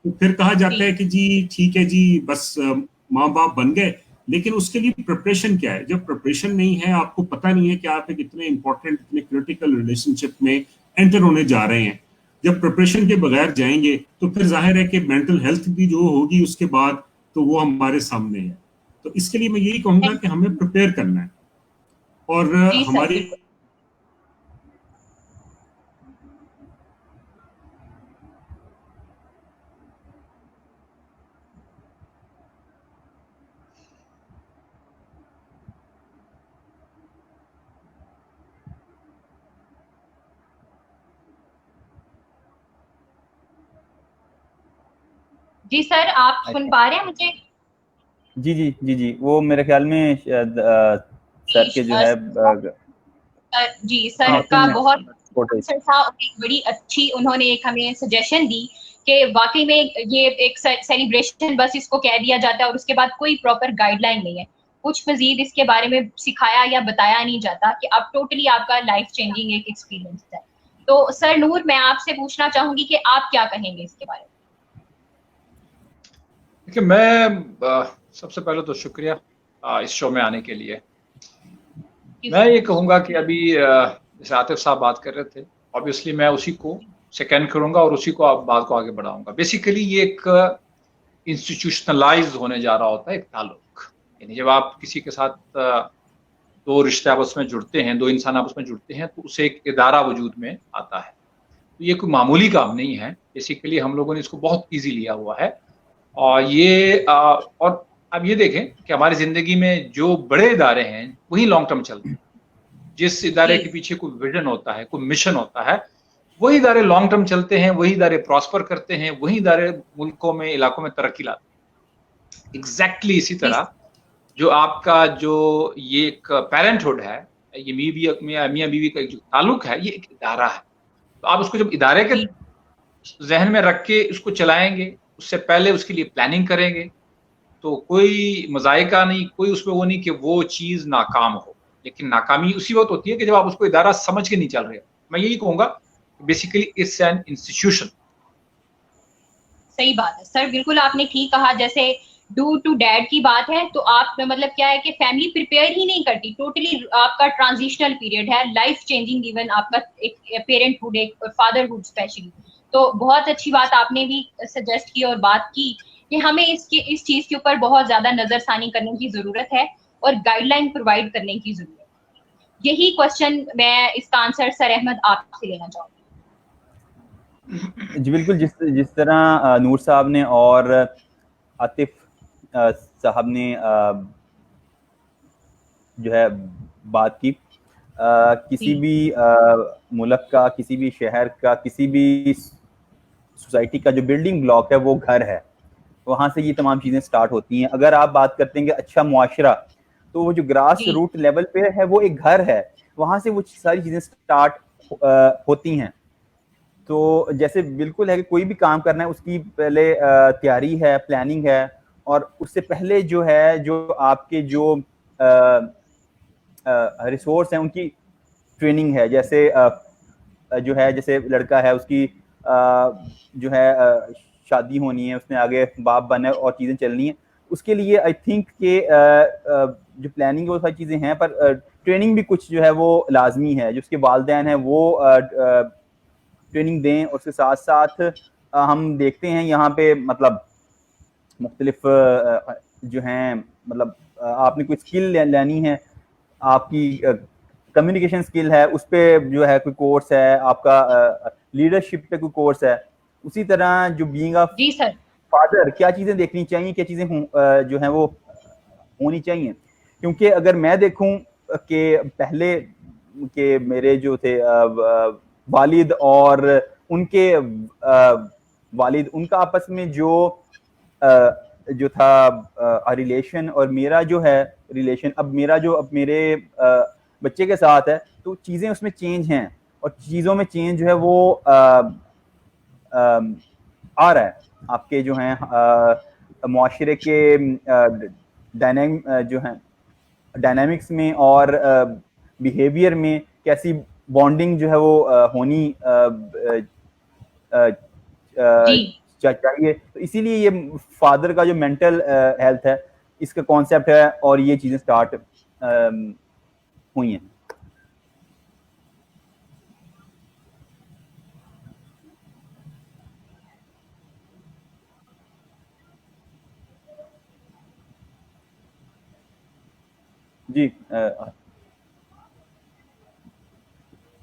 तो फिर कहा जाता है कि जी ठीक है जी, बस माँ बाप बन गए, लेकिन उसके लिए प्रिपरेशन क्या है? जब प्रिपरेशन नहीं है, आपको पता नहीं है कि आप एक इतने इंपॉर्टेंट, इतने क्रिटिकल रिलेशनशिप में एंटर होने जा रहे हैं, जब प्रिपरेशन के बगैर जाएंगे तो फिर जाहिर है कि मेंटल हेल्थ भी जो होगी उसके बाद, तो वो हमारे सामने है। तो इसके लिए मैं यही कहूंगा कि हमें प्रिपेयर करना है। और हमारी जी सर, आप सुन पा रहे हैं मुझे? जी जी जी जी, वो मेरे ख्याल में शायद सर के जो है जी सर का बहुत आंसर था, एक बड़ी अच्छी उन्होंने एक हमें सजेशन दी कि वाकई में ये एक सेलिब्रेशन बस इसको कह दिया जाता है और उसके बाद कोई प्रॉपर गाइडलाइन नहीं है, कुछ मजीद इसके बारे में सिखाया या बताया नहीं जाता कि अब टोटली आपका लाइफ चेंजिंग एक एक्सपीरियंस है। तो सर नूर, मैं आपसे पूछना चाहूंगी कि आप क्या कहेंगे इसके बारे में? देखिए, मैं सबसे पहले तो शुक्रिया इस शो में आने के लिए। मैं ये कहूँगा कि अभी जैसे आतिफ साहब बात कर रहे थे, ऑब्वियसली मैं उसी को सेकेंड करूँगा और उसी को बात को आगे बढ़ाऊंगा। बेसिकली ये एक इंस्टीट्यूशनलाइज होने जा रहा होता है, एक ताल्लुक। यानी जब आप किसी के साथ दो रिश्ते आपस में जुड़ते हैं, दो इंसान आपस में जुड़ते हैं, तो उसे एक इदारा वजूद में आता है। तो ये कोई मामूली काम नहीं है। बेसिकली हम लोगों ने इसको बहुत ईजी लिया हुआ है। और ये और अब ये देखें कि हमारी जिंदगी में जो बड़े इदारे हैं वही लॉन्ग टर्म चलते हैं। जिस इदारे के पीछे कोई विजन होता है, कोई मिशन होता है, वही इदारे लॉन्ग टर्म चलते हैं, वही इदारे प्रॉस्पर करते हैं, वही इदारे मुल्कों में, इलाकों में तरक्की लाते हैं। एग्जैक्टली इसी तरह जो आपका जो ये एक पेरेंटहुड है, ये मियाँ बीवी का जो ताल्लुक है, ये एक इदारा है। तो आप उसको जब इदारे के जहन में रख के इसको चलाएंगे, उससे पहले उसके लिए प्लानिंग करेंगे, तो कोई मजायका नहीं, कोई उसमें वो नहीं कि वो चीज नाकाम हो। लेकिन नाकामी उसी वक्त होती है कि जब आप उसको इदारा समझ के नहीं चल रहे। मैं यही कहूंगा बेसिकली इट्स एन इंस्टीट्यूशन। सही बात है सर, बिल्कुल आपने ठीक कहा। जैसे डू टू डैड की बात है तो आप मतलब क्या है कि फैमिली प्रिपेयर ही नहीं करती, टोटली आपका ट्रांजिशनल पीरियड है, लाइफ चेंजिंग इवन आपका एक पेरेंटहुड, एक फादरहुड स्पेशली। तो बहुत अच्छी बात आपने भी सजेस्ट की और बात की कि हमें इस चीज के ऊपर बहुत ज्यादा नजरसानी करने की जरूरत है और गाइडलाइन प्रोवाइड करने की जरूरत है। यही क्वेश्चन मैं इसका आंसर सर अहमद आपसे लेना चाहूंगी। जी बिल्कुल, जिस तरह नूर साहब ने और आतिफ साहब ने जो है बात की, किसी भी मुल्क का, किसी भी शहर का, किसी भी सोसाइटी का जो बिल्डिंग ब्लॉक है वो घर है। वहाँ से ये तमाम चीज़ें स्टार्ट होती हैं। अगर आप बात करते हैं कि अच्छा मुआशरा, तो वो जो ग्रास रूट लेवल पे है वो एक घर है, वहाँ से वो सारी चीज़ें स्टार्ट होती हैं। तो जैसे बिल्कुल है कि कोई भी काम करना है उसकी पहले तैयारी है, प्लानिंग है, और उससे पहले जो है जो आपके जो रिसोर्स हैं उनकी ट्रेनिंग है। जैसे जो है, जैसे लड़का है उसकी जो है शादी होनी है, उसने आगे बाप बनना है और चीज़ें चलनी है, उसके लिए आई थिंक कि जो प्लानिंग है वो सारी चीज़ें हैं, पर ट्रेनिंग भी कुछ जो है वो लाजमी है। जो उसके वालिदैन हैं वो ट्रेनिंग दें, और उसके साथ साथ हम देखते हैं यहाँ पे मतलब मुख्तलिफ जो हैं, मतलब आपने कोई स्किल लेनी है, आपकी कम्युनिकेशन स्किल है, उस पे जो है कोई कोर्स है, आपका लीडरशिप पे कोई कोर्स है, उसी तरह जो बीइंग अ जी सर। फादर क्या चीजें देखनी चाहिए, क्या चीजें जो हैं वो होनी चाहिए। क्योंकि अगर मैं देखूं कि पहले के मेरे जो थे वालिद और उनके वालिद, उनका आपस में जो था रिलेशन और मेरा जो है रिलेशन, अब मेरे बच्चे के साथ है, तो चीज़ें उसमें चेंज हैं और चीज़ों में चेंज जो है वो आ रहा है। आपके जो हैं मुआशरे के जो हैं डायनामिक्स में और बिहेवियर में कैसी बॉन्डिंग जो है वो होनी जी चाहिए। तो इसीलिए ये फादर का जो मेंटल हेल्थ है, इसका कॉन्सेप्ट है और ये चीजें स्टार्ट हुई हैं। जी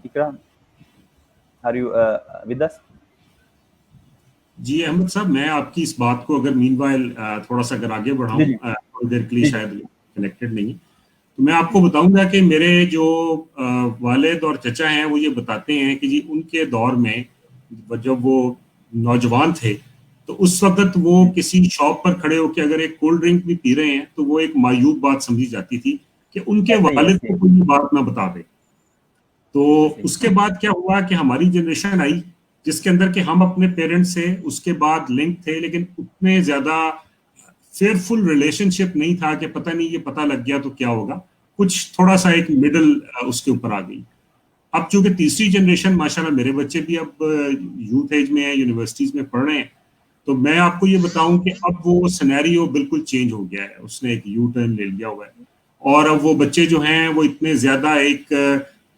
इकरा, आर यू विद अस? जी अहमद साहब, मैं आपकी इस बात को अगर मीनवाइल थोड़ा सा अगर आगे बढ़ाऊं, जी, जी। थोड़ी देर के लिए जी। शायद कनेक्टेड नहीं है, तो मैं आपको बताऊंगा कि मेरे जो वालिद और चचा हैं वो ये बताते हैं कि जी उनके दौर में जब वो नौजवान थे तो उस वक्त वो किसी शॉप पर खड़े होकर अगर एक कोल्ड ड्रिंक भी पी रहे हैं तो वो एक मायूब बात समझी जाती थी कि उनके वालिद को कोई बात ना बता दे। तो उसके बाद क्या हुआ कि हमारी जनरेशन आई जिसके अंदर कि हम अपने पेरेंट्स से उसके बाद लिंक थे, लेकिन उतने ज्यादा फेयरफुल रिलेशनशिप नहीं था कि पता नहीं ये पता लग गया तो क्या होगा, कुछ थोड़ा सा एक मिडल उसके ऊपर आ गई। अब चूंकि तीसरी जनरेशन, माशाल्लाह मेरे बच्चे भी अब यूथ एज में है, यूनिवर्सिटीज में पढ़ रहे हैं, तो मैं आपको ये बताऊं कि अब वो सिनेरियो बिल्कुल चेंज हो गया है, उसने एक यू टर्न ले लिया हुआ है और अब वो बच्चे जो हैं वो इतने ज्यादा एक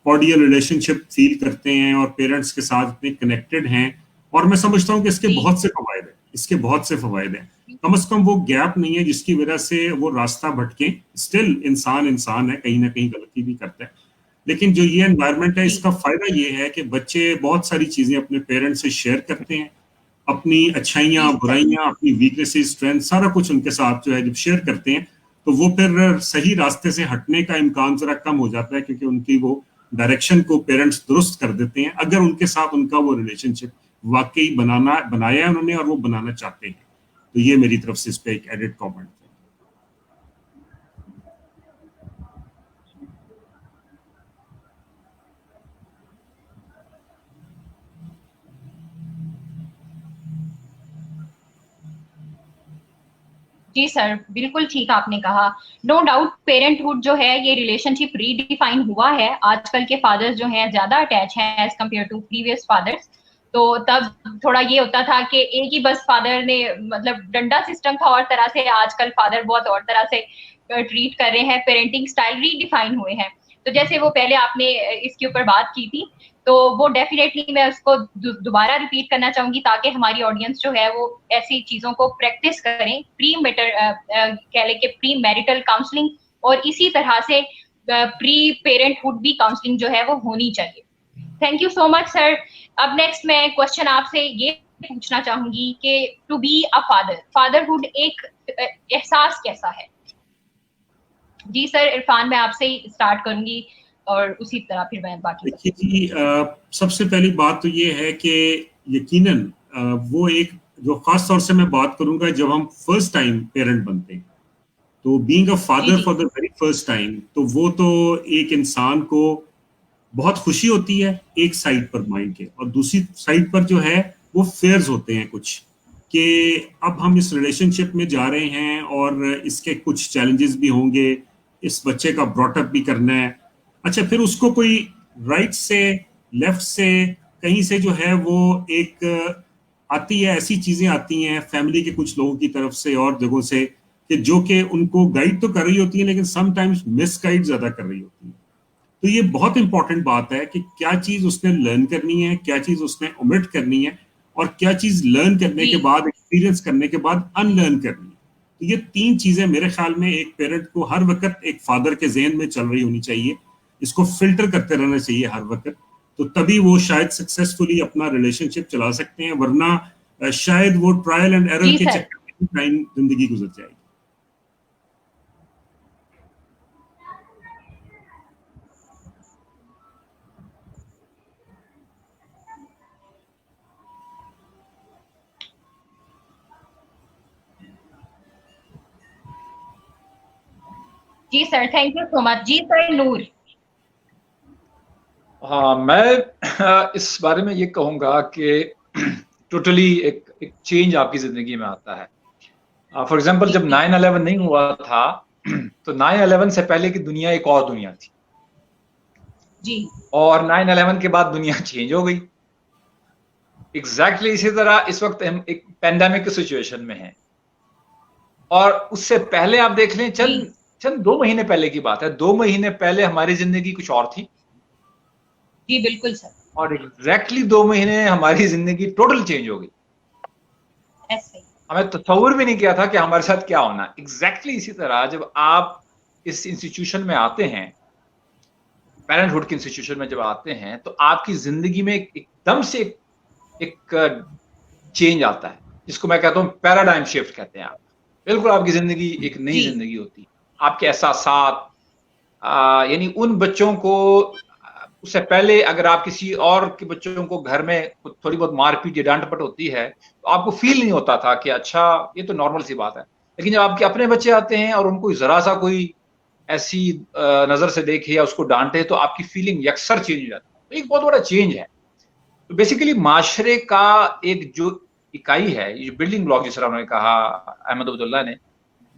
कॉर्डियल रिलेशनशिप फील करते हैं और पेरेंट्स के साथ इतने कनेक्टेड हैं। और मैं समझता हूँ कि इसके बहुत से फवायद हैं, इसके बहुत से फवायद हैं। कम से कम वो गैप नहीं है जिसकी वजह से वो रास्ता भटके। स्टिल इंसान इंसान है, कहीं ना कहीं गलती भी करता है, लेकिन जो ये एनवायरनमेंट है इसका फायदा ये है कि बच्चे बहुत सारी चीजें अपने पेरेंट्स से शेयर करते हैं, अपनी अच्छाइयाँ बुराइयाँ, अपनी वीकनेसेस स्ट्रेंथ, सारा कुछ उनके साथ जो है जब शेयर करते हैं तो वो फिर सही रास्ते से हटने का इम्कान जरा कम हो जाता है, क्योंकि उनकी वो डायरेक्शन को पेरेंट्स दुरुस्त कर देते हैं अगर उनके साथ उनका वो रिलेशनशिप वाकई बनाया है उन्होंने और वो बनाना चाहते हैं। तो ये मेरी तरफ से इस पे एक एडिट कमेंट है। जी सर, बिल्कुल ठीक आपने कहा। नो डाउट पेरेंटहुड जो है ये रिलेशनशिप रीडिफाइन हुआ है। आजकल के फादर्स जो हैं ज्यादा अटैच हैं as compare to previous fathers. तो तब थोड़ा ये होता था कि एक ही बस फादर ने, मतलब डंडा सिस्टम था और तरह से, आजकल फादर बहुत और तरह से ट्रीट कर रहे हैं। पेरेंटिंग स्टाइल रीडिफाइन हुए हैं। तो जैसे वो पहले आपने इसके ऊपर बात की थी, तो वो डेफिनेटली मैं उसको दोबारा रिपीट करना चाहूंगी ताकि हमारी ऑडियंस जो है वो ऐसी चीजों को प्रैक्टिस करें। प्री मैरिटल काउंसलिंग और इसी तरह से प्री पेरेंटहुड भी काउंसलिंग जो है वो होनी चाहिए। Thank you so much sir. अब नेक्स्ट मैं क्वेश्चन आपसे ये पूछना चाहूंगी कि to be a father, fatherhood एक एहसास कैसा है? जी सर, इरफान मैं आपसे ही स्टार्ट करूंगी और उसी तरह फिर मैं बाकी। देखिए जी, सबसे पहली बात तो ये है कि यकीनन वो एक जो खास तौर से मैं बात करूंगा जब हम फर्स्ट टाइम पेरेंट बनते हैं, तो being a father for the very first time, तो वो तो एक इंसान को बहुत खुशी होती है एक साइड पर माइंड के, और दूसरी साइड पर जो है वो फेयर्स होते हैं कुछ, कि अब हम इस रिलेशनशिप में जा रहे हैं और इसके कुछ चैलेंजेस भी होंगे, इस बच्चे का ब्रॉटअप भी करना है। अच्छा, फिर उसको कोई राइट से, लेफ्ट से, कहीं से जो है वो एक आती है, ऐसी चीजें आती हैं फैमिली के कुछ लोगों की तरफ से और जगहों से कि जो कि उनको गाइड तो कर रही होती है लेकिन समटाइम्स मिस गाइड ज्यादा कर रही होती है। तो ये बहुत इंपॉर्टेंट बात है कि क्या चीज उसने लर्न करनी है, क्या चीज उसने ओमिट करनी है, और क्या चीज लर्न करने के बाद, एक्सपीरियंस करने के बाद अनलर्न करनी है। तो ये 3 चीजें मेरे ख्याल में एक पेरेंट को हर वक्त एक फादर के ज़हन में चल रही होनी चाहिए, इसको फिल्टर करते रहना चाहिए हर वक्त, तो तभी वो शायद सक्सेसफुली अपना रिलेशनशिप चला सकते हैं, वरना शायद वो ट्रायल एंड एरर के चक्कर में टाइम जिंदगी गुजर जाएगी। जी sir, thank you so much. जी सर, नूर। हाँ, मैं इस बारे में ये कहूँगा कि टोटली एक चेंज आपकी ज़िंदगी में आता है। फॉर एग्जांपल जब 9/11 नहीं हुआ था तो 9/11 से पहले की दुनिया एक और दुनिया थी जी, और 9/11 के बाद दुनिया चेंज हो गई। एग्जैक्टली इसी तरह इस वक्त हम एक पैंडेमिक की सिचुएशन में हैं, और उससे पहले आप देख लें, चंद 2 महीने पहले की बात है, 2 महीने पहले हमारी जिंदगी कुछ और थी। जी बिल्कुल सर। और एग्जैक्टली 2 महीने हमारी जिंदगी टोटल चेंज हो गई। ऐसे हमें तसव्वुर भी नहीं किया था कि हमारे साथ क्या होना। एग्जैक्टली इसी तरह जब आप इस इंस्टीट्यूशन में आते हैं, पेरेंटहुड के इंस्टीट्यूशन में जब आते हैं, तो आपकी जिंदगी में एकदम से एक चेंज आता है, जिसको मैं कहता हूँ पैराडाइम शिफ्ट कहते हैं। आप बिल्कुल आपकी जिंदगी एक नई जिंदगी होती है। आपके एहसासात, यानी उन बच्चों को, उससे पहले अगर आप किसी और के बच्चों को घर में थोड़ी बहुत मारपीट या डांट-पट होती है, तो आपको फील नहीं होता था कि अच्छा ये तो नॉर्मल सी बात है। लेकिन जब आपके अपने बच्चे आते हैं और उनको जरा सा कोई ऐसी नजर से देखे या उसको डांटे, तो आपकी फीलिंग यकसर चेंज हो जाती है। तो एक बहुत बड़ा चेंज है। तो बेसिकली माशरे का एक जो इकाई है, ये बिल्डिंग ब्लॉक जिस तरह उन्होंने कहा अहमद अब्दुल्ला ने,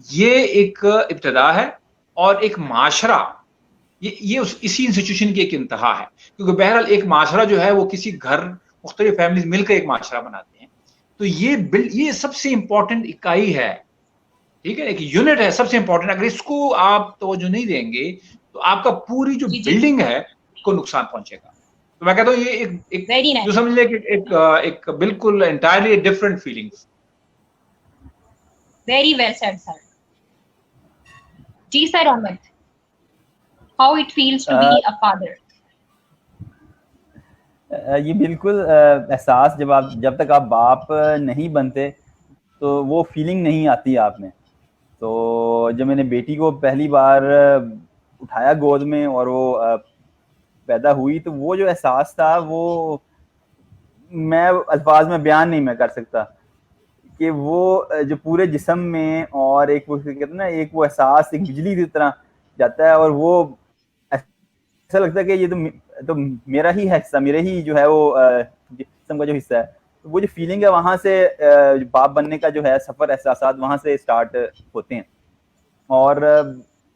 ये एक इब्तिदा है और एक माशरा ये इसी इंस्टीट्यूशन की एक इंतहा है। क्योंकि बहरहाल एक माशरा जो है वो किसी घर मुख्तलिफ फैमिलीज मिलकर एक माशरा बनाते हैं। तो ये सबसे इंपॉर्टेंट इकाई है, ठीक है, एक यूनिट है, सबसे इंपॉर्टेंट। अगर इसको आप तवज्जो नहीं देंगे तो आपका पूरी जो बिल्डिंग है उसको नुकसान पहुंचेगा। तो मैं कहता हूँ ये एक जो समझ ले कि एक बिल्कुल entirely different feelings. Very well said sir. जी sir, Ahmad, how it feels to be a father? ये बिल्कुल एहसास जब तक आप बाप नहीं बनते तो वो फीलिंग नहीं आती आप में। तो जब मैंने बेटी को पहली बार उठाया गोद में और वो पैदा हुई, तो वो जो एहसास था वो मैं अल्फाज में बयान नहीं मैं कर सकता कि वो जो पूरे जिस्म में, और एक वो कहते हैं ना, एक वो एहसास एक बिजली की तरह जाता है, और वो ऐसा लगता है कि ये तो मेरा ही हिस्सा, मेरे ही जो है वो जिस्म का जो हिस्सा है। तो वो जो फीलिंग है वहाँ से बाप बनने का जो है सफ़र, एहसास वहाँ से स्टार्ट होते हैं। और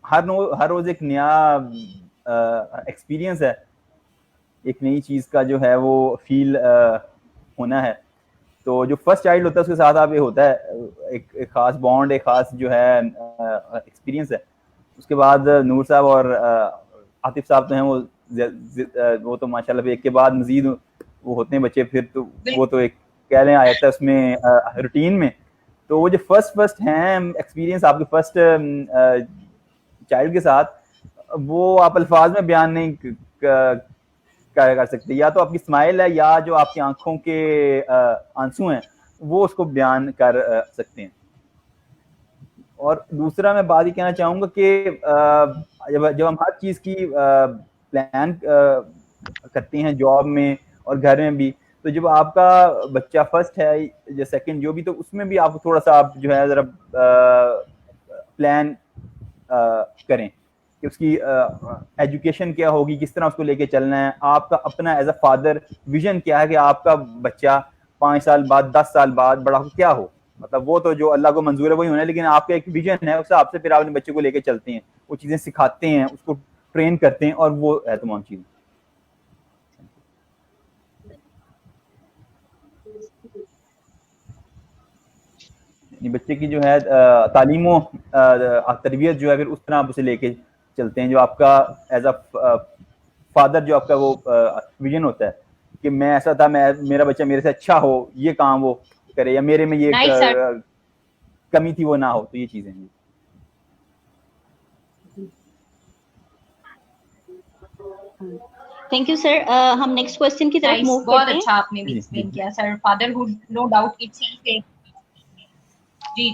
हर रोज़ एक नया एक्सपीरियंस है, एक नई चीज़ का जो है वो फील होना है। तो जो फर्स्ट चाइल्ड होता है उसके साथ आप ये होता है एक ख़ास बॉन्ड, एक ख़ास जो है एक्सपीरियंस है। उसके बाद नूर साहब और आतिफ साहब तो हैं वो तो माशाल्लाह एक के बाद मजीद वो होते हैं बच्चे, फिर तो वो तो एक कह लें आया था उसमें रूटीन में। तो वो जो फर्स्ट हैं एक्सपीरियंस आपके फर्स्ट चाइल्ड के साथ, वो आप अल्फाज में बयान नहीं कर सकते। या तो आपकी स्माइल है या जो आपकी आंखों के आंसू हैं वो उसको बयान कर सकते हैं। और दूसरा मैं बात ये कहना चाहूँगा कि जब हम हर चीज़ की प्लान करते हैं जॉब में और घर में भी, तो जब आपका बच्चा फर्स्ट है या सेकंड जो भी, तो उसमें भी आप थोड़ा सा आप जो है ज़रा प्लान करें कि उसकी एजुकेशन क्या होगी, किस तरह उसको लेके चलना है। आपका अपना एज अ फादर विजन क्या है कि आपका बच्चा 5 साल बाद 10 साल बाद बड़ा क्या हो, मतलब वो तो जो अल्लाह को मंजूर है वही होना है, लेकिन आपका एक विजन है, उस हिसाब से फिर आप अपने बच्चे को लेके चलते हैं, वो चीज़ें सिखाते हैं, उसको ट्रेन करते हैं, और वो है तमाम चीज़। बच्चे की जो है तालीम व तरबियत जो है फिर उस तरह आप उसे लेके चलते हैं, जो आपका एज अ फादर जो आपका वो विजन होता है कि मैं ऐसा था, मेरा बच्चा मेरे से अच्छा हो, ये काम वो करे, या मेरे में ये कमी थी वो ना हो, तो ये चीजें हैं। Thank you sir. हम नेक्स्ट क्वेश्चन की तरफ Nice, मूव बहुत करते हैं। अच्छा आपने भी एक्सप्लेन किया sir. Fatherhood no doubt it's जी।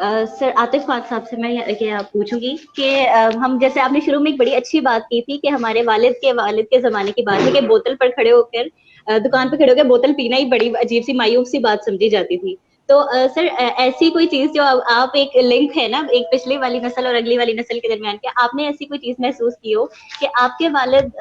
सर आतिफ खान साहब से मैं ये पूछूंगी कि हम, जैसे आपने शुरू में एक बड़ी अच्छी बात की थी कि हमारे वालिद के ज़माने की बात है कि बोतल पर खड़े होकर दुकान पर खड़े होकर बोतल पीना ही बड़ी अजीब सी मायूब सी बात समझी जाती थी। तो सर ऐसी कोई चीज जो आप एक लिंक है ना एक पिछली वाली नस्ल और अगली वाली नस्ल के दरमियान, क्या आपने ऐसी कोई चीज महसूस की हो कि आपके वालिद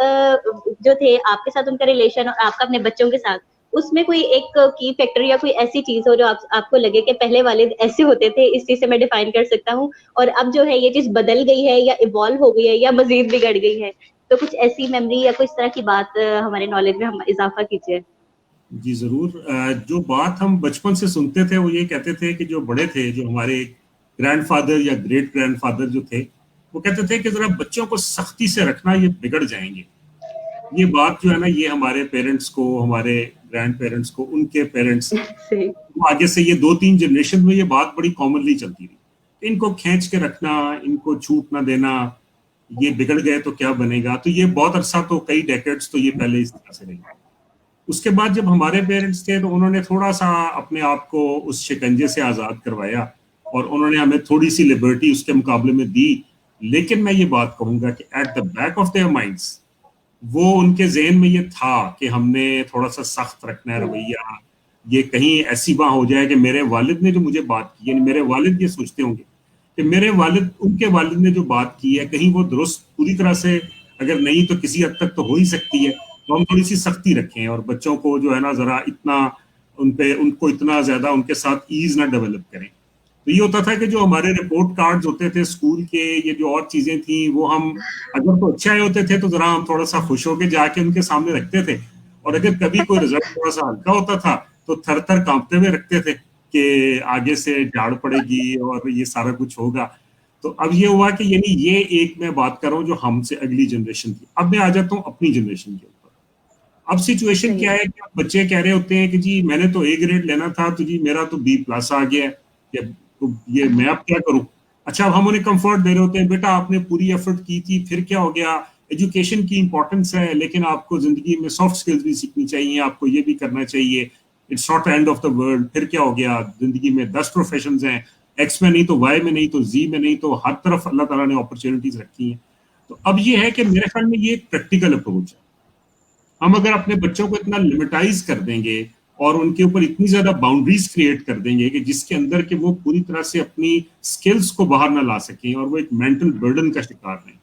जो थे आपके साथ उनका रिलेशन और आपका अपने बच्चों के साथ, उसमें कोई एक की फैक्टर या कोई ऐसी चीज हो जो आपको लगे कि पहले वालिद ऐसे होते थे, इस चीज से मैं डिफाइन कर सकता हूँ, और अब जो है ये चीज बदल गई है या इवॉल्व हो गई है या मजीद बिगड़ गई है? तो कुछ ऐसी मेमोरी या कुछ तरह की बात हमारे नॉलेज में हम इजाफा कीजिए। जी जरूर। जो बात हम बचपन से सुनते थे वो ये कहते थे कि जो बड़े थे, जो हमारे ग्रैंडफादर या ग्रेट ग्रैंडफादर जो थे, वो कहते थे कि जरा बच्चों को सख्ती से रखना, ये बिगड़ जाएंगे। ये बात जो है ना, ये हमारे पेरेंट्स को, हमारे ग्रैंड पेरेंट्स को, उनके पेरेंट्स, तो आगे से ये 2-3 जनरेशन में ये बात बड़ी कॉमनली चलती रही। इनको खींच के रखना, इनको छूट ना देना, ये बिगड़ गए तो क्या बनेगा। तो ये बहुत अरसा, तो कई डेकेड्स तो ये पहले इस तरह से रही। उसके बाद जब हमारे पेरेंट्स थे तो उन्होंने थोड़ा सा अपने आप को उस शिकंजे से आज़ाद करवाया और उन्होंने हमें थोड़ी सी लिबर्टी उसके मुकाबले में दी। लेकिन मैं ये बात कहूँगा कि at the back of their minds वो उनके जहन में ये था कि हमने थोड़ा सा सख्त रखना है रवैया, ये कहीं ऐसी बात हो जाए कि मेरे वालिद ने जो मुझे बात की, यानी मेरे वालिद ये सोचते होंगे कि मेरे वालिद, उनके वालिद ने जो बात की है कहीं वो दुरुस्त पूरी तरह से अगर नहीं तो किसी हद तक तो हो ही सकती है, तो हम थोड़ी सी सख्ती रखें और बच्चों को जो है ना जरा इतना उनको इतना ज्यादा उनके साथ ईज ना डेवलप करें। तो ये होता था कि जो हमारे रिपोर्ट कार्ड्स होते थे स्कूल के, ये जो और चीजें थी, वो हम अगर तो अच्छे आए होते थे तो जरा हम थोड़ा सा खुश होके जाके उनके सामने रखते थे, और अगर कभी कोई रिजल्ट थोड़ा सा हल्का होता था तो थर थर कांपते हुए रखते थे कि आगे से झाड़ पड़ेगी और ये सारा कुछ होगा। तो अब ये हुआ कि यानी ये एक मैं बात कर रहा हूँ जो हमसे अगली जनरेशन की। अब मैं आ जाता हूँ अपनी जनरेशन के ऊपर। अब सिचुएशन क्या है कि बच्चे कह रहे होते हैं कि जी मैंने तो ए ग्रेड लेना था, तो जी मेरा तो बी प्लस आ गया है, तो ये मैं अब क्या करूं। अच्छा, अब हम उन्हें कंफर्ट दे रहे होते हैं, बेटा आपने पूरी एफर्ट की थी, फिर क्या हो गया, एजुकेशन की इंपॉर्टेंस है लेकिन आपको जिंदगी में सॉफ्ट स्किल्स भी सीखनी चाहिए, आपको ये भी करना चाहिए, it's not end of the world. फिर क्या हो गया, जिंदगी में 10 प्रोफेशंस हैं, एक्स में नहीं तो वाई में नहीं तो जी में नहीं, तो हर तरफ अल्लाह ताला ने अपॉर्चुनिटीज रखी हैं। तो अब ये है कि मेरे ख्याल में ये एक प्रैक्टिकल अप्रोच है। हम अगर अपने बच्चों को इतना लिमिटाइज कर देंगे और उनके ऊपर इतनी ज्यादा बाउंड्रीज क्रिएट कर देंगे कि जिसके अंदर के वो पूरी तरह से अपनी स्किल्स को बाहर ना ला सकें और वो एक मेंटल बर्डन का शिकार रहें,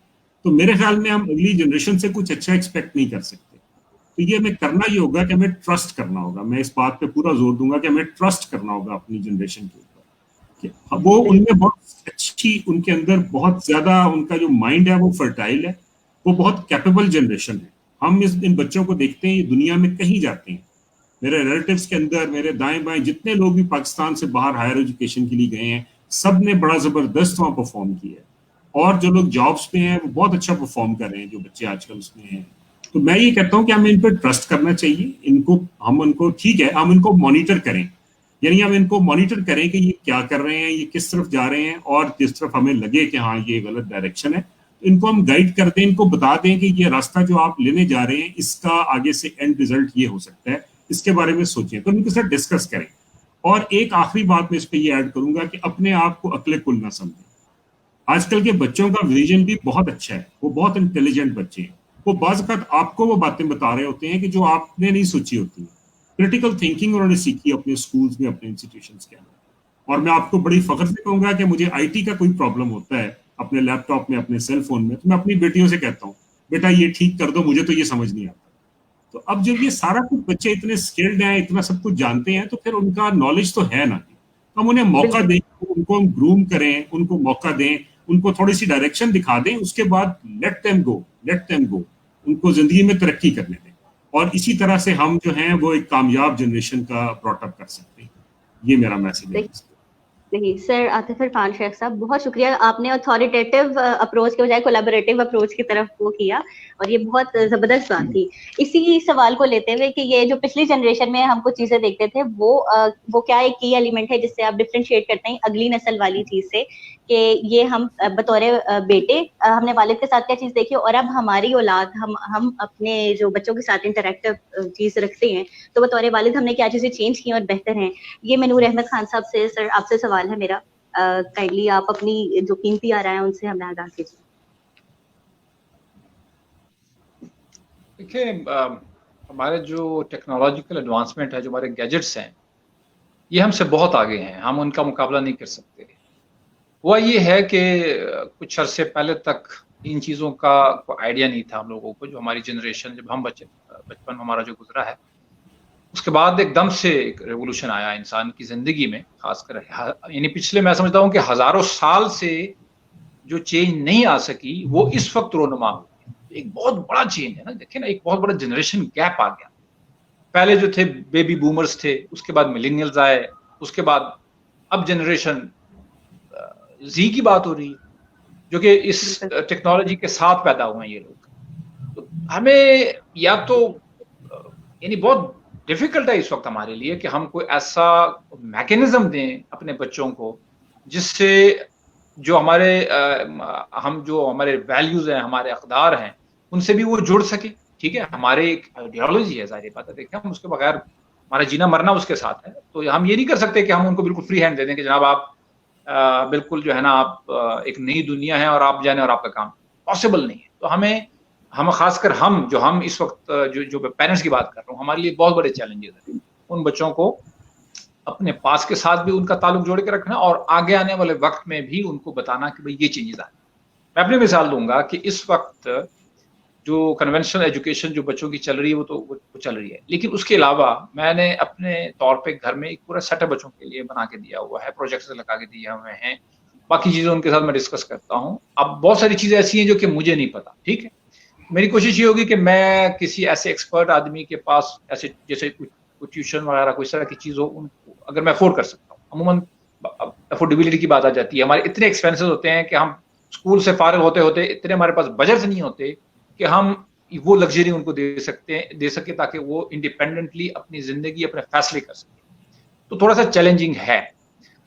तो मेरे ख्याल में हम अगली जनरेशन से कुछ अच्छा एक्सपेक्ट नहीं कर सकते। तो ये हमें करना ये होगा कि हमें ट्रस्ट करना होगा। मैं इस बात पे पूरा जोर दूंगा कि हमें ट्रस्ट करना होगा अपनी जनरेशन के ऊपर कि वो उनमें बहुत अच्छी, उनके अंदर बहुत ज्यादा उनका जो माइंड है वो फर्टाइल है, वो बहुत कैपेबल जनरेशन है। हम इन बच्चों को देखते हैं, ये दुनिया में कहीं जाते हैं, मेरे रिलेटिव्स के अंदर, मेरे दाएं बाएं जितने लोग भी पाकिस्तान से बाहर हायर एजुकेशन के लिए गए हैं, सब ने बड़ा जबरदस्त वहां परफॉर्म किया है। और जो लोग जॉब्स पे हैं वो बहुत अच्छा परफॉर्म कर रहे हैं, जो बच्चे आजकल उसमें हैं। तो मैं ये कहता हूँ कि हमें इन पर ट्रस्ट करना चाहिए। हम उनको ठीक है, हम इनको मॉनिटर करें, यानी हम इनको मॉनिटर करें कि ये क्या कर रहे हैं, ये किस तरफ जा रहे हैं, और जिस तरफ हमें लगे कि हाँ ये गलत डायरेक्शन है, इनको हम गाइड कर दें, इनको बता दें कि ये रास्ता जो आप लेने जा रहे हैं इसका आगे से एंड रिजल्ट ये हो सकता है, इसके बारे में सोचें, तो उनके साथ डिस्कस करें। और एक आखिरी बात मैं इस पे ये ऐड करूंगा कि अपने आप को अक्ले कुल ना समझें। आजकल के बच्चों का विजन भी बहुत अच्छा है, वो बहुत इंटेलिजेंट बच्चे हैं, वो बाज़ वक़्त आपको वो बातें बता रहे होते हैं कि जो आपने नहीं सोची होती। क्रिटिकल थिंकिंग उन्होंने सीखी अपने स्कूल्स में, अपने इंस्टीट्यूशंस के अंदर। और मैं आपको बड़ी फख्र से कहूंगा कि मुझे आईटी का कोई प्रॉब्लम होता है अपने लैपटॉप में, अपने सेल फोन में, तो मैं अपनी बेटियों से कहता हूँ बेटा ये ठीक कर दो, मुझे तो ये समझ नहीं आता। तो अब जब ये सारा कुछ बच्चे इतने स्किल्ड हैं, इतना सब कुछ जानते हैं, तो फिर उनका नॉलेज तो है ना, हम उन्हें मौका दें, उनको हम ग्रूम करें, उनको मौका दें, उनको थोड़ी सी डायरेक्शन दिखा दें, उसके बाद लेट देम गो, उनको जिंदगी में तरक्की करने दें। और इसी तरह से हम जो हैं वो एक कामयाब जनरेशन का ब्रॉट अप कर सकते हैं। ये मेरा मैसेज है। नहीं सर, आतिफ इरफान शेख साहब, बहुत शुक्रिया, आपने अथॉरिटेटिव अप्रोच के बजाय कोलैबोरेटिव अप्रोच की तरफ वो किया, और ये बहुत जबरदस्त बात थी। इसी सवाल को लेते हुए कि ये जो पिछली जनरेशन में हम कुछ चीजें देखते थे, वो क्या एक की एलिमेंट है जिससे आप डिफरेंशिएट करते हैं अगली नस्ल वाली चीज से, कि ये हम बतौर बेटे हमने वालिद के साथ क्या चीज देखी, और अब हमारी औलाद, हम अपने जो बच्चों के साथ इंटरेक्टिव चीज रखते हैं, तो बतौर वालिद हमने क्या चीजें चेंज की और बेहतर हैं। ये मैं नूर अहमद खान साहब से सर आपसे सवाल है मेरा, काइंडली आप अपनी जो कीमती आ रहा है उनसे हमें आगाह कीजिए। देखिए, हमारे जो टेक्नोलॉजिकल एडवांसमेंट है, जो हमारे गैजेट्स हैं, ये हमसे बहुत आगे हैं, हम उनका मुकाबला नहीं कर सकते। हुआ ये है कि कुछ अरसे पहले तक इन चीज़ों का कोई आइडिया नहीं था हम लोगों को, जो हमारी जनरेशन, जब हम बचपन हमारा जो गुजरा है, उसके बाद एकदम से एक रेवोल्यूशन आया इंसान की ज़िंदगी में, खासकर यानी पिछले, मैं समझता हूँ कि हज़ारों साल से जो चेंज नहीं आ सकी, वो इस वक्त रोनुमा हुई। एक बहुत बड़ा चेंज है ना, देखिए ना, एक बहुत बड़ा जनरेशन गैप आ गया। पहले जो थे बेबी बूमर्स थे, उसके बाद मिलेनियल्स आए, उसके बाद अब जनरेशन जी की बात हो रही है, जो कि इस टेक्नोलॉजी के साथ पैदा हुए हैं ये लोग। तो हमें या तो यानी बहुत डिफिकल्ट है इस वक्त हमारे लिए कि हम कोई ऐसा मैकेनिज्म दें अपने बच्चों को, जिससे जो हमारे वैल्यूज हैं, हमारे अक़दार हैं, उनसे भी वो जुड़ सके। ठीक है, हमारे एक आइडियोलॉजी है, जाहिर बात है, देखिए हम उसके बगैर, हमारा जीना मरना उसके साथ है, तो हम ये नहीं कर सकते कि हम उनको बिल्कुल फ्री हैंड दे दें कि जनाब आप बिल्कुल जो है ना, आप एक नई दुनिया है और आप जाने और आपका काम, पॉसिबल नहीं है। तो हम खासकर हम इस वक्त जो पेरेंट्स की बात कर रहा हूँ, हमारे लिए बहुत बड़े चैलेंजेस हैं उन बच्चों को अपने पास के साथ भी उनका ताल्लुक जोड़ के रखना, और आगे आने वाले वक्त में भी उनको बताना कि भाई ये चेंजेस आए। मैं अपनी मिसाल दूंगा कि इस वक्त जो कन्वेंशनल एजुकेशन जो बच्चों की चल रही है, वो चल रही है, लेकिन उसके अलावा मैंने अपने तौर पे घर में एक पूरा सेटअप बच्चों के लिए बना के दिया हुआ है, प्रोजेक्ट्स लगा के दिए हुए हैं, बाकी चीजें उनके साथ मैं डिस्कस करता हूँ। अब बहुत सारी चीजें ऐसी हैं जो कि मुझे नहीं पता, ठीक है, मेरी कोशिश ये होगी कि मैं किसी ऐसे एक्सपर्ट आदमी के पास, ऐसे जैसे कुछ ट्यूशन वगैरह कोई तरह की चीज हो, उनको अगर मैं अफोर्ड कर सकता हूँ। अमूमन अफोर्डेबिलिटी की बात आ जाती है, हमारे इतने एक्सपेंसेस होते हैं कि हम स्कूल से फारिग होते होते इतने हमारे पास बजट नहीं होते कि हम वो लग्जरी उनको दे सके ताकि वो इंडिपेंडेंटली अपनी जिंदगी, अपने फैसले कर सके। तो थोड़ा सा चैलेंजिंग है,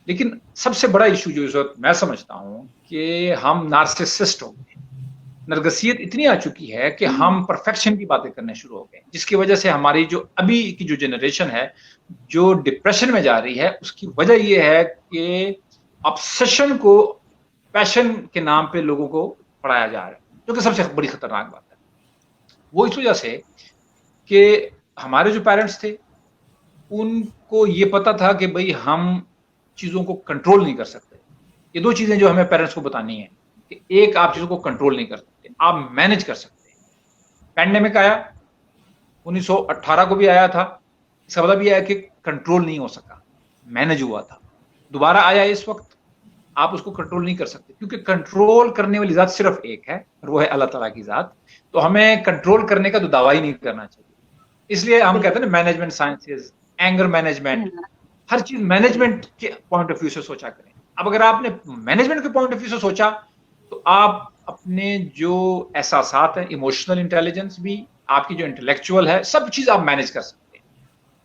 लेकिन सबसे बड़ा इशू जो इस वक्त मैं समझता हूँ कि हम नार्सिसिस्ट हो गए, नरगसियत इतनी आ चुकी है कि हम परफेक्शन की बातें करने शुरू हो गए, जिसकी वजह से हमारी जो अभी की जो जनरेशन है जो डिप्रेशन में जा रही है, उसकी वजह यह है कि ऑब्सेशन को पैशन के नाम पे लोगों को पढ़ाया जा रहा है, जो कि सबसे बड़ी खतरनाक बात है। वो इस वजह से कि हमारे जो पेरेंट्स थे उनको ये पता था कि भाई हम चीजों को कंट्रोल नहीं कर सकते। ये दो चीजें जो हमें पेरेंट्स को बतानी है कि एक, आप चीजों को कंट्रोल नहीं कर सकते, आप मैनेज कर सकते हैं। पैंडेमिक आया 1918 को भी आया था, इसका मतलब यह है कि कंट्रोल नहीं हो सका, मैनेज हुआ था। दोबारा आया इस वक्त, आप उसको कंट्रोल नहीं कर सकते, क्योंकि कंट्रोल करने वाली जात सिर्फ एक है और वो है अल्लाह ताला की जात। तो हमें कंट्रोल करने का तो दावा ही नहीं करना चाहिए। इसलिए हम कहते हैं ना, मैनेजमेंट साइंसेज, एंगर मैनेजमेंट, हर चीज मैनेजमेंट के पॉइंट ऑफ व्यू से सोचा करें। अब अगर आपने मैनेजमेंट के पॉइंट ऑफ व्यू से सोचा तो आप अपने जो एहसासात हैं, इमोशनल इंटेलिजेंस भी, आपकी जो इंटेलेक्चुअल है, सब चीज आप मैनेज कर सकते हैं।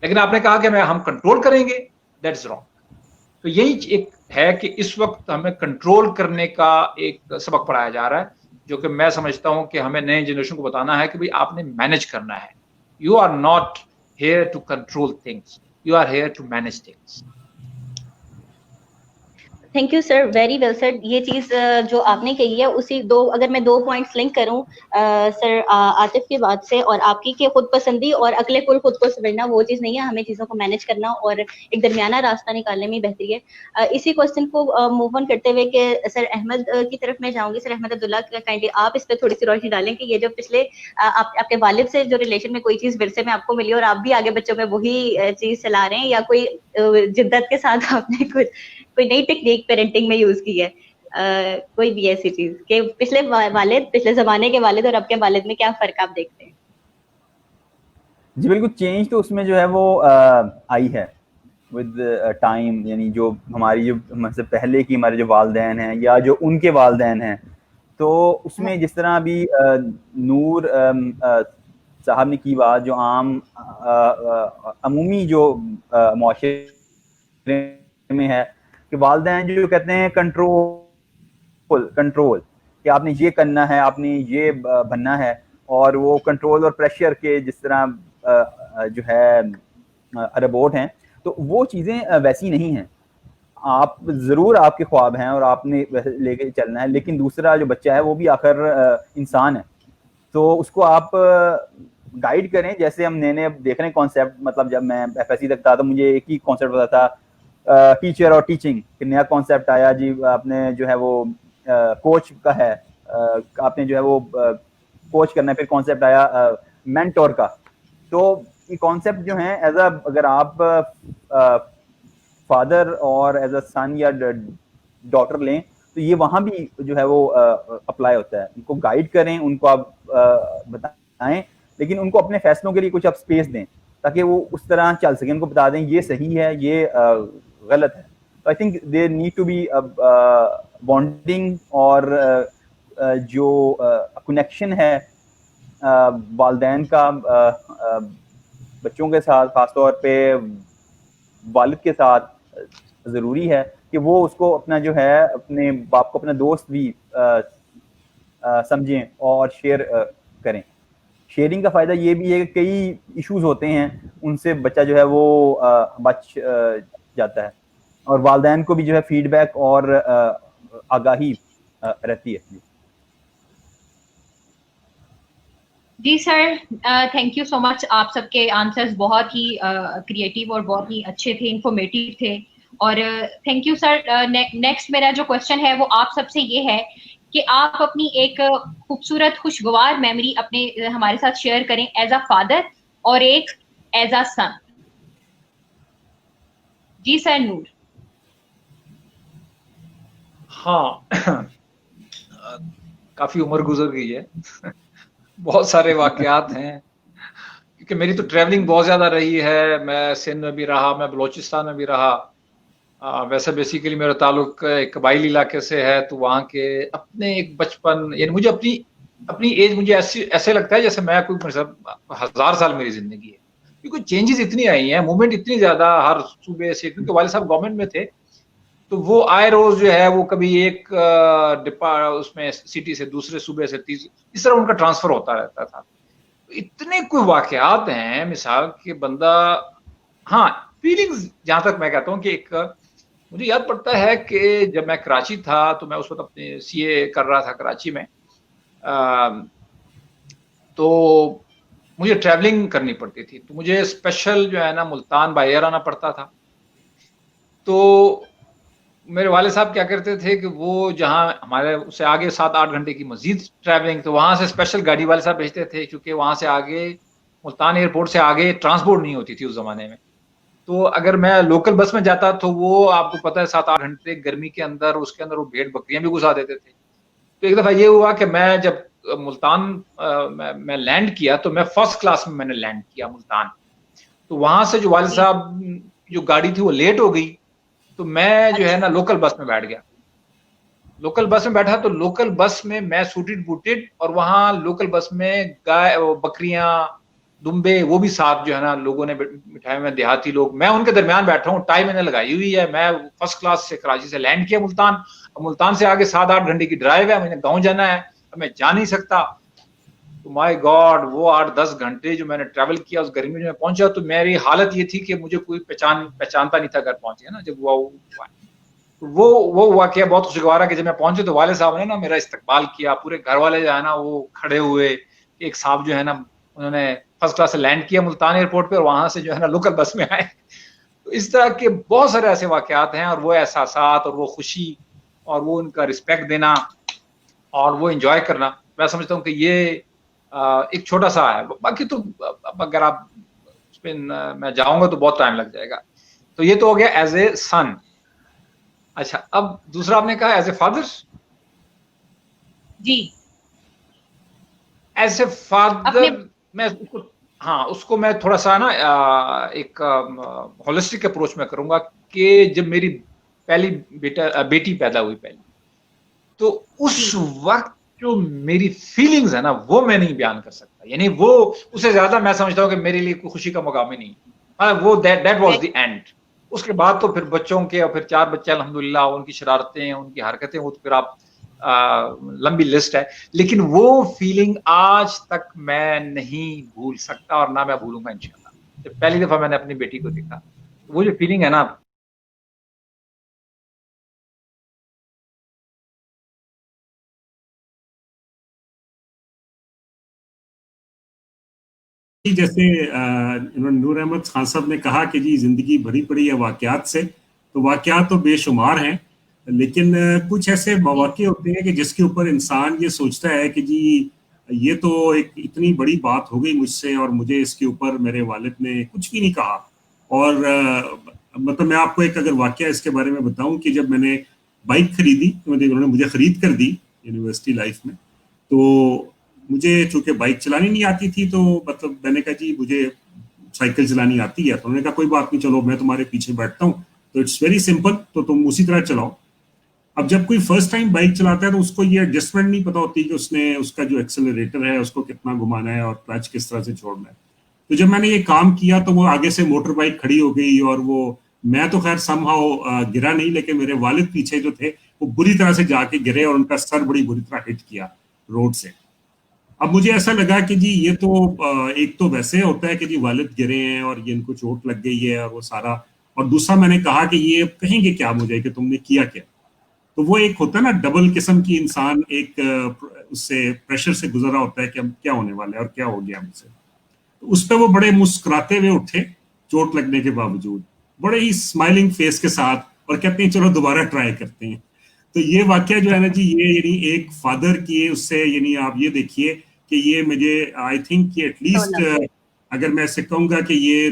लेकिन आपने कहा कि हम कंट्रोल करेंगे, दैट्स रॉन्ग। तो यही एक है कि इस वक्त हमें कंट्रोल करने का एक सबक पढ़ाया जा रहा है, जो कि मैं समझता हूं कि हमें नए जनरेशन को बताना है कि भाई आपने मैनेज करना है। You are not here to control things, you are here to manage things. Thank you sir, very well sir. ये चीज जो आपने कही है, उसी अगर मैं 2 पॉइंट्स लिंक करूं सर आतिफ की बात से और आपकी, कि खुद पसंदी और अकले कुल खुद को समझना वो चीज नहीं है, हमें चीजों को मैनेज करना और एक दरमियाना रास्ता निकालने में बेहतरी है। इसी क्वेश्चन को मूव ऑन करते हुए कि सर अहमद की तरफ मैं जाऊंगी, सर अहमद अब्दुल्ला, काइंडली आप इस पर थोड़ी सी रोशनी डालें कि ये जो पिछले आपके वालिद से जो रिलेशन में कोई चीज विरसे में आपको मिली और आप भी आगे बच्चों में वही चीज चला रहे हैं, या कोई जिद्दत के साथ आपने कोई नई टेक्निक पेरेंटिंग में यूज की है, कोई भी ऐसी चीज कि पिछले जमाने के वालिद और अब के वालिद में क्या फर्क आप देखते हैं? जी बिल्कुल, चेंज तो उसमें जो है वो आई है। विद टाइम, यानी जो हमारी जो हमसे पहले की हमारे जो वालदैन हैं या जो उनके वालदैन हैं, तो उसमें जिस तरह अभी नूर साहब ने की बात, जो आम अमूमी जो मुआशरे में है कि वालदैन जो कहते हैं कंट्रोल कि आपने ये करना है, आपने ये बनना है, और वो कंट्रोल और प्रेशर के जिस तरह जो है रोबोट हैं, तो वो चीज़ें वैसी नहीं हैं। आप ज़रूर आपके ख्वाब हैं और आपने लेके चलना है, लेकिन दूसरा जो बच्चा है वो भी आखिर इंसान है, तो उसको आप गाइड करें। जैसे हम नए देख रहे हैं कॉन्सेप्ट, मतलब जब मैं FSC तक था तो मुझे एक ही कॉन्सेप्ट पता था, टीचर और टीचिंग। फिर नया कॉन्सेप्ट आया जी, आपने जो है वो कोच का है, आपने जो है वो कोच करना है। फिर कॉन्सेप्ट आया मेंटोर का। तो ये कॉन्सेप्ट जो है एज अ, अगर आप फादर और एज अ सन या डॉटर लें, तो ये वहाँ भी जो है वो अप्लाई होता है। उनको गाइड करें, उनको आप बताएं, लेकिन उनको अपने फैसलों के लिए कुछ आप स्पेस दें ताकि वो उस तरह चल सकें। उनको बता दें ये सही है, ये गलत है। तो I think there need to be bonding और जो कनेक्शन है वालदैन का बच्चों के साथ, खासतौर पे वालिद के साथ, ज़रूरी है कि वो उसको अपना जो है अपने बाप को अपना दोस्त भी समझें और शेयर करें। शेयरिंग का फ़ायदा ये भी है कि कई इश्यूज होते हैं उनसे बच्चा जो है वो बच जाता है, और वालदैन को भी जो है फीडबैक और आगाही रहती है। जी sir, thank you so much. आप सबके आंसर्स बहुत ही क्रिएटिव और बहुत ही अच्छे थे, इंफॉर्मेटिव थे, और थैंक यू सर। नेक्स्ट मेरा जो क्वेश्चन है वो आप सबसे ये है कि आप अपनी एक खूबसूरत खुशगवार मेमोरी अपने हमारे साथ शेयर करें एज अ फादर और एक as a sun. Ji sir नूर। हाँ काफी उम्र गुजर गई है बहुत सारे वाकयात हैं, क्योंकि मेरी तो ट्रैवलिंग बहुत ज्यादा रही है। मैं सिंध में भी रहा, मैं बलोचिस्तान में भी रहा। वैसे बेसिकली मेरा ताल्लुक एक कबाइली इलाके से है, तो वहाँ के अपने एक बचपन, यानी मुझे अपनी अपनी एज मुझे ऐसे लगता है जैसे मैं कोई मतलब 1000 साल मेरी जिंदगी है, क्योंकि चेंजेस इतनी आई हैं, मूवमेंट इतनी ज्यादा हर सूबे से। क्योंकि वाले साहब गवर्नमेंट में थे, तो वो आए रोज जो है वो कभी एक उसमें सिटी से दूसरे सूबे से तीसरे, इस तरह उनका ट्रांसफर होता रहता था। इतने कोई वाकयात हैं मिसाल के बंदा, हाँ फीलिंग्स, जहां तक मैं कहता हूँ कि एक मुझे याद पड़ता है कि जब मैं कराची था तो मैं उस वक्त अपने CA कर रहा था कराची में, तो मुझे ट्रैवलिंग करनी पड़ती थी, तो मुझे स्पेशल जो है ना मुल्तान बाय एयर आना पड़ता था। तो मेरे वाले साहब क्या करते थे कि वो जहाँ हमारे उससे आगे 7-8 घंटे की मजीद ट्रैवलिंग, तो वहाँ से स्पेशल गाड़ी वाले साहब भेजते थे, क्योंकि वहाँ से आगे मुल्तान एयरपोर्ट से आगे ट्रांसपोर्ट नहीं होती थी उस जमाने में। तो अगर मैं लोकल बस में जाता तो वो आपको पता है 7-8 घंटे गर्मी के अंदर, उसके अंदर वो भेड़ बकरियां भी घुसा देते थे। तो एक दफा ये हुआ कि मैं जब मुल्तान मैं लैंड किया, तो मैं फर्स्ट क्लास में मैंने लैंड किया मुल्तान। तो वहां से जो वाले साहब जो गाड़ी थी वो लेट हो गई, तो मैं जो है ना लोकल बस में बैठ गया। लोकल बस में बैठा तो लोकल बस में मैं सूटेड बूटेड, और वहां लोकल बस में गाय बकरियां दुम्बे वो भी साथ जो है ना लोगों ने बिठाए हुए, देहाती लोग। मैं उनके दरमियान बैठा हूँ, टाई मैंने लगाई हुई है। मैं फर्स्ट क्लास से कराची से लैंड किया मुल्तान, मुल्तान से आगे 7-8 घंटे की ड्राइव है, मैंने गाँव जाना है, अब मैं जा नहीं सकता। तो माय गॉड, वो 8-10 घंटे जो मैंने ट्रैवल किया, उस गर्मी में मैं पहुंचा तो मेरी हालत ये थी कि मुझे कोई पहचानता नहीं था घर पहुंचे ना। जब वो वाकया बहुत खुशगवार है कि जब मैं पहुंचे तो वाले साहब ने ना मेरा इस्तकबाल किया, पूरे घर वाले जो है ना वो खड़े हुए। एक साहब जो है ना उन्होंने फर्स्ट क्लास से लैंड किया मुल्तान एयरपोर्ट पे, और वहां से जो है ना लोकल बस में आए। तो इस तरह के बहुत सारे ऐसे वाकयात हैं, और वो एहसासात और वो खुशी और वो उनका रिस्पेक्ट देना और वो एंजॉय करना, मैं समझता हूँ कि ये एक छोटा सा है। बाकी तो अगर आप उस पर मैं जाऊंगा तो बहुत टाइम लग जाएगा। तो ये तो हो गया एज ए सन। अच्छा, अब दूसरा आपने कहा एज ए फादर। जी, एज ए फादर मैं उसको, हाँ, उसको मैं थोड़ा सा ना एक होलिस्टिक अप्रोच में करूंगा कि जब मेरी पहली बेटी पैदा हुई पहली, तो उस वक्त जो मेरी फीलिंग्स है ना वो मैं नहीं बयान कर सकता, यानी वो उससे ज्यादा मैं समझता हूँ कि मेरे लिए कोई खुशी का मकाम ही नहीं। हाँ, वो दैट वाज द एंड। उसके बाद तो फिर बच्चों के, और फिर 4 बच्चे अल्हम्दुलिल्लाह, उनकी शरारतें, उनकी हरकतें, वो तो फिर आप लंबी लिस्ट है, लेकिन वो फीलिंग आज तक मैं नहीं भूल सकता और ना मैं भूलूंगा इंशाल्लाह। जब पहली दफा मैंने अपनी बेटी को देखा, वो जो फीलिंग है ना, जैसे इन्होंने नूर अहमद खान साहब ने कहा कि जी जिंदगी भरी पड़ी है वाकयात से, तो वाकयात तो बेशुमार हैं, लेकिन कुछ ऐसे मौके होते हैं कि जिसके ऊपर इंसान ये सोचता है कि जी ये तो एक इतनी बड़ी बात हो गई मुझसे और मुझे इसके ऊपर मेरे वालिद ने कुछ भी नहीं कहा। और मतलब मैं आपको एक अगर वाकया इसके बारे में बताऊं कि जब मैंने बाइक खरीदी, उन्होंने मुझे खरीद कर दी यूनिवर्सिटी लाइफ में, तो मुझे चूंकि बाइक चलानी नहीं आती थी, तो मतलब मैंने कहा जी मुझे साइकिल चलानी आती है, तो उन्होंने कहा कोई बात नहीं, चलो मैं तुम्हारे पीछे बैठता हूँ, तो इट्स वेरी सिंपल, तो तुम उसी तरह चलाओ। अब जब कोई फर्स्ट टाइम बाइक चलाता है तो उसको ये एडजस्टमेंट नहीं पता होती कि उसने उसका जो एक्सेलरेटर है उसको कितना घुमाना है और क्लच किस तरह से छोड़ना है। तो जब मैंने ये काम किया तो वो आगे से मोटर बाइक खड़ी हो गई, और वो मैं तो खैर समहाउ गिरा नहीं, लेकिन मेरे वालिद पीछे जो थे वो बुरी तरह से जाके गिरे और उनका सर बड़ी बुरी तरह हिट किया रोड से। अब मुझे ऐसा लगा कि जी ये तो एक तो वैसे होता है कि जी वालिद गिरे हैं और ये इनको चोट लग गई है और वो सारा, और दूसरा मैंने कहा कि ये कहेंगे क्या मुझे कि तुमने किया क्या। तो वो एक होता है ना डबल किस्म की इंसान एक उससे प्रेशर से गुजर रहा होता है कि अब क्या होने वाला है और क्या हो गया मुझसे। तो उस पर वो बड़े मुस्कुराते हुए उठे चोट लगने के बावजूद, बड़े ही स्माइलिंग फेस के साथ, और कहते हैं चलो दोबारा ट्राई करते हैं। तो ये वाकया जो है ना जी, ये यानी एक फादर की उससे, यानी आप ये देखिए कि ये मुझे आई थिंक कि एटलीस्ट अगर मैं ऐसे कहूंगा कि ये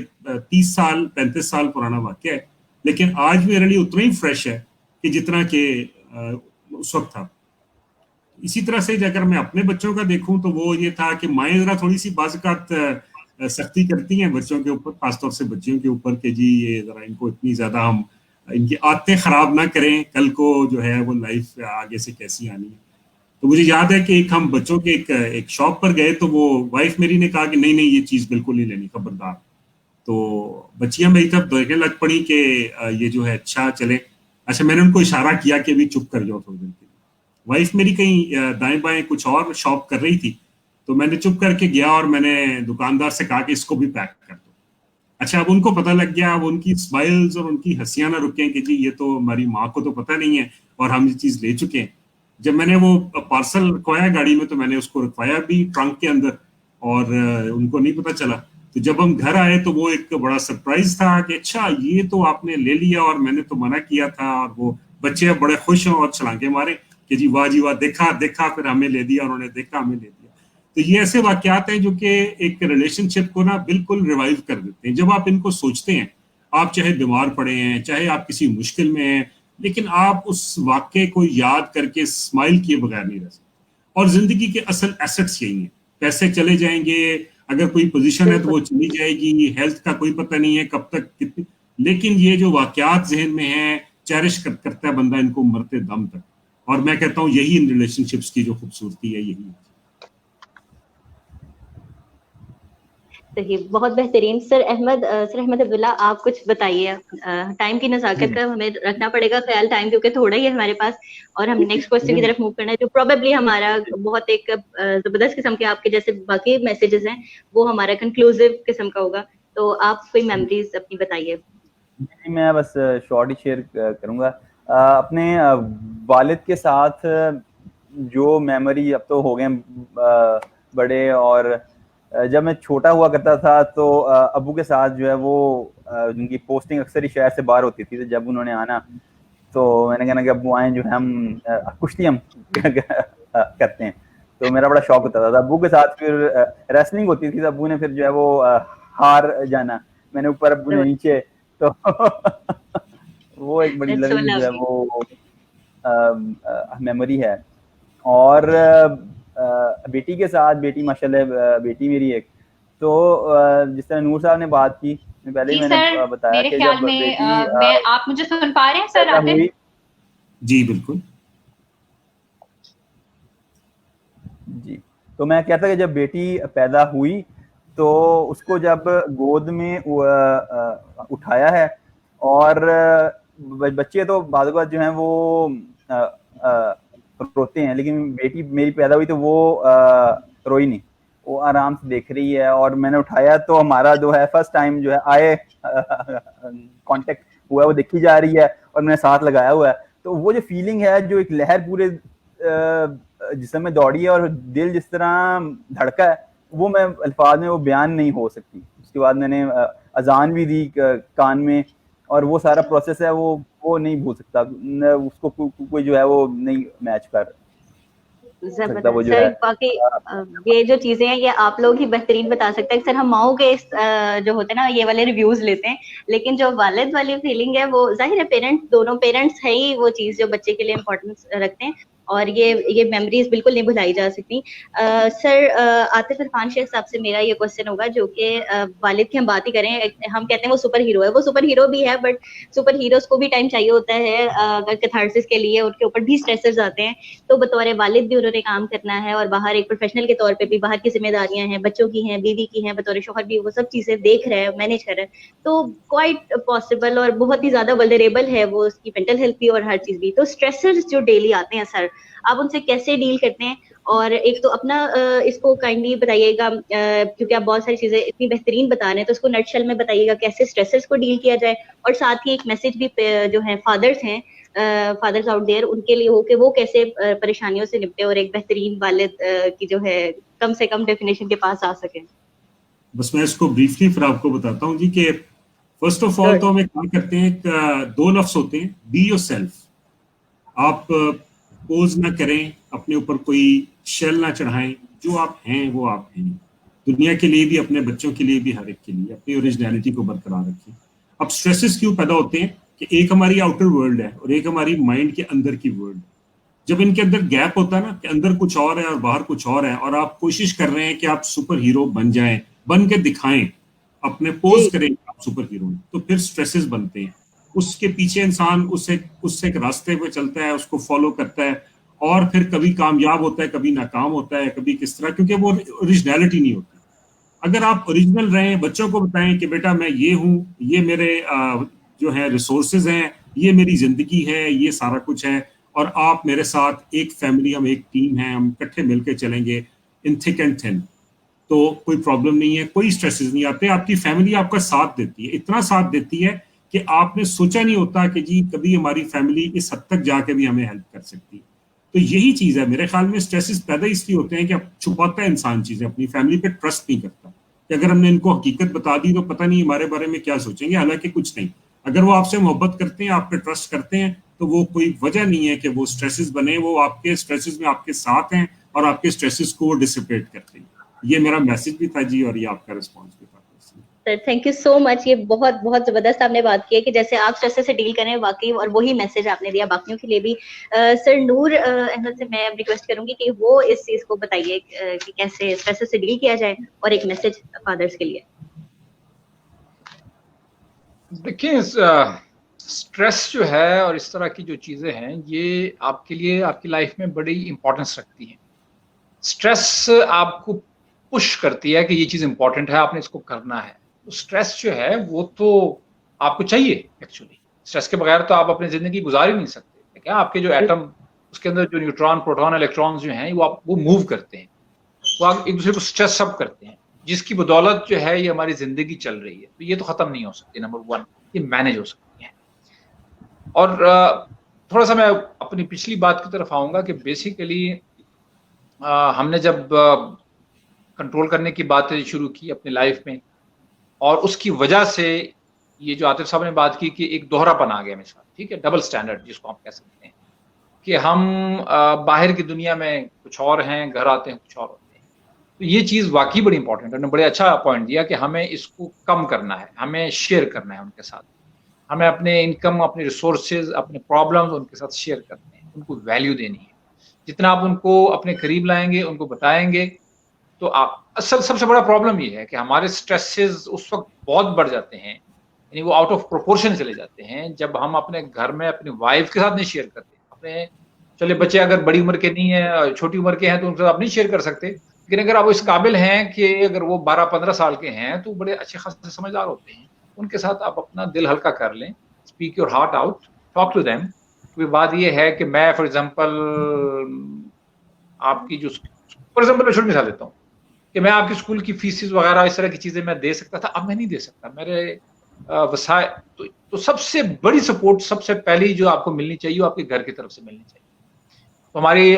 30 साल 35 साल पुराना वाकया है, लेकिन आज मेरे लिए उतना ही फ्रेश है कि जितना कि उस वक्त था। इसी तरह से अगर मैं अपने बच्चों का देखूं तो वो ये था कि माएँ जरा थोड़ी सी बाज़-औक़ात सख्ती करती हैं बच्चों के ऊपर, खासतौर से बच्चियों के ऊपर, कि जी ये जरा इनको इतनी ज्यादा हम इनकी आदतें खराब ना करें, कल को जो है वो लाइफ आगे से कैसी आनी है। तो मुझे याद है कि एक हम बच्चों के एक शॉप पर गए, तो वो वाइफ मेरी ने कहा कि नहीं नहीं ये चीज बिल्कुल नहीं लेनी, खबरदार। तो बच्चियां मेरी तरफ देखने लग पड़ी कि ये जो है अच्छा चले। अच्छा, मैंने उनको इशारा किया कि अभी चुप कर जाओ थोड़ी देर के लिए। वाइफ मेरी कहीं दाएं बाएं कुछ और शॉप कर रही थी, तो मैंने चुप करके गया और मैंने दुकानदार से कहा कि इसको भी पैक कर दो। अच्छा, अब उनको पता लग गया, अब उनकी स्माइल्स और उनकी हंसियां ना रुके कि जी ये तो हमारी माँ को तो पता नहीं है और हम ये चीज ले चुके हैं। जब मैंने वो पार्सल रखवाया गाड़ी में, तो मैंने उसको रखवाया भी ट्रंक के अंदर, और उनको नहीं पता चला। तो जब हम घर आए तो वो एक बड़ा सरप्राइज था कि अच्छा ये तो आपने ले लिया और मैंने तो मना किया था। और वो बच्चे अब बड़े खुश हों और छलांगे मारे कि जी वाह, देखा देखा, फिर हमें ले दिया, उन्होंने देखा हमें ले दिया। तो ये ऐसे वाकयात हैं जो कि एक रिलेशनशिप को ना बिल्कुल रिवाइव कर देते हैं। जब आप इनको सोचते हैं, आप चाहे बीमार पड़े हैं, चाहे आप किसी मुश्किल में हैं, लेकिन आप उस वाक्य को याद करके स्माइल किए बगैर नहीं रह सकते। और जिंदगी के असल एसेट्स यही हैं। पैसे चले जाएंगे, अगर कोई पोजीशन है तो वो चली जाएगी, हेल्थ का कोई पता नहीं है कब तक कितनी, लेकिन ये जो वाकयात जहन में है, चेरिश करता है बंदा इनको मरते दम तक। और मैं कहता हूँ यही इन रिलेशनशिप्स की जो खूबसूरती है, यही है। सही, बहुत बेहतरीन। सर अहमद अब्दुल्ला, आप कुछ बताइए। टाइम की नज़ाकत का हमें रखना पड़ेगा ख्याल, टाइम क्योंकि थोड़ा ही है हमारे पास, और हम नेक्स्ट क्वेश्चन की तरफ मूव करना है, जो प्रोबेबली हमारा बहुत एक जबरदस्त किस्म के, आपके जैसे बाकी मैसेजेस हैं वो हमारा कंक्लूसिव किस्म का होगा। तो आप कोई मेमोरीज अपनी बताइए। मैं बस शॉर्ट ही शेयर करूंगा अपने वालिद के साथ जो मेमोरी। अब तो हो गए बड़े, और जब मैं छोटा हुआ करता था तो अबू के साथ जो है वो उनकी पोस्टिंग अक्सर ही शहर से बाहर होती थी, तो जब उन्होंने आना तो मैंने कहना कि अबू आए, जो है हम कुश्ती हम करते हैं। तो मेरा बड़ा शौक होता था। अबू के साथ फिर रेसलिंग होती थी, तो अबू ने फिर जो है वो हार जाना, मैंने ऊपर, अबू ने नीचे, तो वो एक बड़ी लविंग जो है वो मेमोरी है। और बेटी के साथ, बेटी माशाल्लाह बेटी मेरी एक, तो जिस तरह नूर साहब ने बात की, पहले ही जी मैंने सर, बताया मेरे कि ख्याल जब में बेटी मैं आप मुझे सुन पा रहे हैं सर? पैदा आते हुई, जी बिल्कुल जी, तो मैं कहता कि जब बेटी पैदा हुई तो उसको जब गोद में उठाया है, और बच्चे तो बाद बात जो हैं वो रोते हैं, लेकिन बेटी मेरी पैदा हुई तो वो रोई नहीं, वो आराम से देख रही है। और मैंने उठाया तो हमारा जो है फर्स्ट टाइम जो है आए कांटेक्ट हुआ है, वो देखी जा रही है और मैंने साथ लगाया हुआ है। तो वो जो फीलिंग है, जो एक लहर पूरे जिस्म में दौड़ी है और दिल जिस तरह धड़का है, वो मैं अल्फाज में वो बयान नहीं हो सकती। उसके बाद मैंने अजान भी दी कान में, और वो सारा प्रोसेस है वो नहीं भूल सकता, उसको कोई जो है वो नहीं मैच कर सकता वो जबरदस्त जो है। सर, बाकी ये जो चीजें हैं ये आप लोग ही बेहतरीन बता सकते हैं। सर हम माओ के जो होते हैं ना ये वाले रिव्यूज लेते हैं, लेकिन जो वालिद वाली फीलिंग है वो जाहिर है दोनों पेरेंट्स है ही वो चीज जो बच्चे के लिए इम्पोर्टेंस रखते हैं, और ये मेमोरीज बिल्कुल नहीं भुलाई जा सकती। सर आतिफ इरफान शेख साहब से मेरा ये क्वेश्चन होगा, जो कि वालिद की हम बात ही करें, हम कहते हैं वो सुपर हीरो है, वो सुपर हीरो भी है, बट सुपर हीरोज को भी टाइम चाहिए होता है अगर कैथारसिस के लिए, उनके ऊपर भी स्ट्रेसर्स आते हैं। तो बतौर वालिद भी उन्होंने काम करना है, और बाहर एक प्रोफेशनल के तौर पे भी बाहर की जिम्मेदारियां हैं, बच्चों की हैं, बीवी की हैं, बतौर शोहर भी वो सब चीजें देख रहे हैं, मैनेज कर रहे हैं। तो क्वाइट पॉसिबल और बहुत ही ज्यादा वल्नरेबल है वो, उसकी मेंटल हेल्थ भी और हर चीज भी। तो स्ट्रेसर्स जो डेली आते हैं सर, आप उनसे कैसे डील करते हैं? और एक तो अपना इसको काइंडली बताइएगा, क्योंकि आप बहुत सारी चीजें इतनी बेहतरीन बता रहे हैं, तो उसको नटशेल में बताइएगा कैसे स्ट्रेसर्स को डील किया जाए। और साथ ही एक मैसेज भी जो है फादर्स हैं, फादर्स आउट देयर, उनके लिए हो कि वो कैसे परेशानियों से निपटे और एक बेहतरीन वालिद की जो है कम से कम डेफिनेशन के पास आ सके। बस मैं इसको ब्रीफली फिर आपको बताता हूँ जी कि फर्स्ट ऑफ ऑल तो हम एक काम करते हैं, दो लफ्ज होते हैं, बी योरसेल्फ। आप पोज ना करें, अपने ऊपर कोई शेल ना चढ़ाएं, जो आप हैं वो आप हैं। दुनिया के लिए भी, अपने बच्चों के लिए भी, हर एक के लिए अपनी ओरिजिनलिटी को बरकरार रखें। अब स्ट्रेसेस क्यों पैदा होते हैं कि एक हमारी आउटर वर्ल्ड है और एक हमारी माइंड के अंदर की वर्ल्ड। जब इनके अंदर गैप होता है ना, कि अंदर कुछ और है और बाहर कुछ और है, और आप कोशिश कर रहे हैं कि आप सुपर हीरो बन जाएं, बन के दिखाएं, अपने पोज करें आप सुपर हीरो, तो फिर स्ट्रेसेस बनते हैं। उसके पीछे इंसान उससे एक रास्ते पे चलता है, उसको फॉलो करता है, और फिर कभी कामयाब होता है, कभी नाकाम होता है, कभी किस तरह, क्योंकि वो ओरिजिनलिटी नहीं होती। अगर आप ओरिजिनल रहें, बच्चों को बताएं कि बेटा मैं ये हूँ, ये मेरे जो है रिसोर्सेज हैं, ये मेरी जिंदगी है, ये सारा कुछ है, और आप मेरे साथ एक फैमिली, हम एक टीम है, हम इकट्ठे मिलकर चलेंगे इन थिक एंड थिन, तो कोई प्रॉब्लम नहीं है, कोई स्ट्रेसेस नहीं आते। आपकी फैमिली आपका साथ देती है, इतना साथ देती है कि आपने सोचा नहीं होता कि जी कभी हमारी फैमिली इस हद तक जाके भी हमें हेल्प कर सकती है। तो यही चीज है मेरे ख्याल में। स्ट्रेसेस पैदा इसलिए होते हैं कि अब छुपाता है इंसान चीजें, अपनी फैमिली पे ट्रस्ट नहीं करता, कि अगर हमने इनको हकीकत बता दी तो पता नहीं हमारे बारे में क्या सोचेंगे, हालांकि कुछ नहीं। अगर वो आपसे मोहब्बत करते हैं, आप पे ट्रस्ट करते हैं, तो वो कोई वजह नहीं है कि वो स्ट्रेसेस बने, वो आपके स्ट्रेसेस में आपके साथ हैं और आपके स्ट्रेसेस को डिसिपेट करते हैं। ये मेरा मैसेज भी था जी, और ये आपका रिस्पॉन्स भी था। Sir thank you so much, ये बहुत बहुत जबरदस्त आपने बात की है कि जैसे आप स्ट्रेस से डील करें वाकई, और वही मैसेज आपने दिया बाकियों के लिए भी। सर नूर अहमद से मैं रिक्वेस्ट करूंगी कि वो इस चीज को बताइए कि कैसे स्ट्रेस से डील किया जाए, और एक मैसेज फादर्स के लिए। देखिए स्ट्रेस जो है और इस तरह की जो चीज़ें हैं, ये आपके लिए, आपकी लाइफ में बड़ी इंपॉर्टेंस रखती हैं। स्ट्रेस आपको पुश करती है कि ये चीज़ इंपॉर्टेंट है, आपने इसको करना है। तो स्ट्रेस जो है वो तो आपको चाहिए एक्चुअली। स्ट्रेस के बगैर तो आप अपनी ज़िंदगी गुजार ही नहीं सकते। क्या आपके जो एटम, उसके अंदर जो न्यूट्रॉन, प्रोटॉन, इलेक्ट्रॉन्स जो हैं वो मूव करते हैं, वो आप एक दूसरे को स्ट्रेस अप करते हैं, जिसकी बदौलत जो है ये हमारी ज़िंदगी चल रही है। तो ये तो ख़त्म नहीं हो सकती, नंबर वन, ये मैनेज हो सकती है। और थोड़ा सा मैं अपनी पिछली बात की तरफ आऊँगा कि बेसिकली हमने जब कंट्रोल करने की बातें शुरू की अपनी लाइफ में, और उसकी वजह से ये जो आतिफ साहब ने बात की कि एक दोहरापन आ गया मेरे साथ, ठीक है, डबल स्टैंडर्ड जिसको आप कह सकते हैं, कि हम बाहर की दुनिया में कुछ और हैं, घर आते हैं कुछ और होते हैं। तो ये चीज़ वाकई बड़ी इंपॉर्टेंट है। उन्होंने बड़े अच्छा पॉइंट दिया कि हमें इसको कम करना है, हमें शेयर करना है उनके साथ, हमें अपने इनकम, अपने रिसोर्सेज, अपने प्रॉब्लम्स उनके साथ शेयर करने हैं, उनको वैल्यू देनी है। जितना आप उनको अपने करीब लाएंगे, उनको बताएंगे, तो असल सबसे बड़ा प्रॉब्लम ये है कि हमारे स्ट्रेसेस उस वक्त बहुत बढ़ जाते हैं, यानी वो आउट ऑफ प्रोपोर्शन चले जाते हैं जब हम अपने घर में अपनी वाइफ के साथ नहीं शेयर करते। अपने चले बच्चे अगर बड़ी उम्र के नहीं है, छोटी उम्र के हैं, तो उनके साथ आप नहीं शेयर कर सकते, लेकिन अगर आप इस काबिल हैं कि अगर वो 12-15 साल के हैं तो बड़े अच्छे खासे समझदार होते हैं, उनके साथ आप अपना दिल हल्का कर लें, speak your heart out, talk to them. तो बात ये है कि मैं फॉर एग्जांपल आपकी जो फॉर एग्जांपल मैं छोटी मिसाल देता हूँ कि मैं आपकी स्कूल की फीसिस वगैरह इस तरह की चीजें मैं दे सकता था, अब मैं नहीं दे सकता। मेरे वसाय तो सबसे बड़ी सपोर्ट सबसे पहली जो आपको मिलनी चाहिए वो आपके घर की तरफ से मिलनी चाहिए। तो हमारी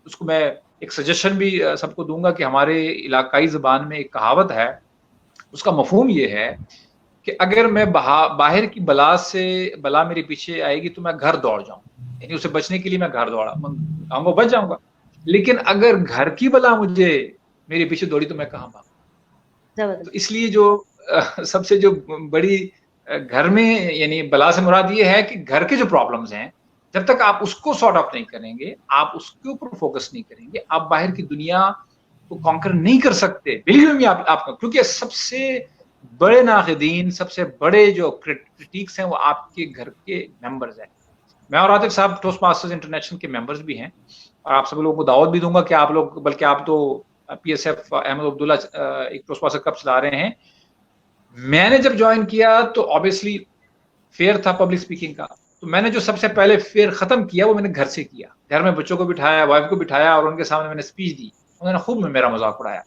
उसको मैं एक सजेशन भी सबको दूंगा कि हमारे इलाकाई ज़बान में एक कहावत है, उसका मफहूम ये है कि अगर मैं बाहर की बला मेरे पीछे आएगी तो मैं घर दौड़ जाऊं, यानी उसे बचने के लिए मैं घर आऊंगा, बच जाऊंगा। लेकिन अगर घर की बला मुझे मेरे पीछे दौड़ी तो मैं कहाँ भागूं? तो इसलिए जो सबसे जो बड़ी घर में यानी बला से मुराद ये है कि घर के जो प्रॉब्लम्स हैं, जब तक आप उसको सॉर्ट आउट नहीं करेंगे, आप उसके ऊपर फोकस नहीं करेंगे, आप बाहर की दुनिया को कॉन्कर नहीं कर सकते। बिल्कुल आपका, क्योंकि सबसे बड़े नाक़िदीन, सबसे बड़े जो क्रिटिक्स हैं वो आपके घर के मेंबर्स हैं। मैं और आतिफ साहब टोस्ट मास्टर्स इंटरनेशनल के मेंबर्स भी हैं और आप सब लोगों को दावत भी दूंगा कि आप लोग, बल्कि आप तो PSF अहमद अब्दुल्ला एक टोस्ट मास्टर कप चला रहे हैं। मैंने जब ज्वाइन किया तो ऑब्वियसली फेयर था पब्लिक स्पीकिंग का, तो मैंने जो सबसे पहले फेयर खत्म किया वो मैंने घर से किया। घर में बच्चों को बिठाया, वाइफ को बिठाया और उनके सामने मैंने स्पीच दी, उन्होंने खूब मेरा मजाक उड़ाया।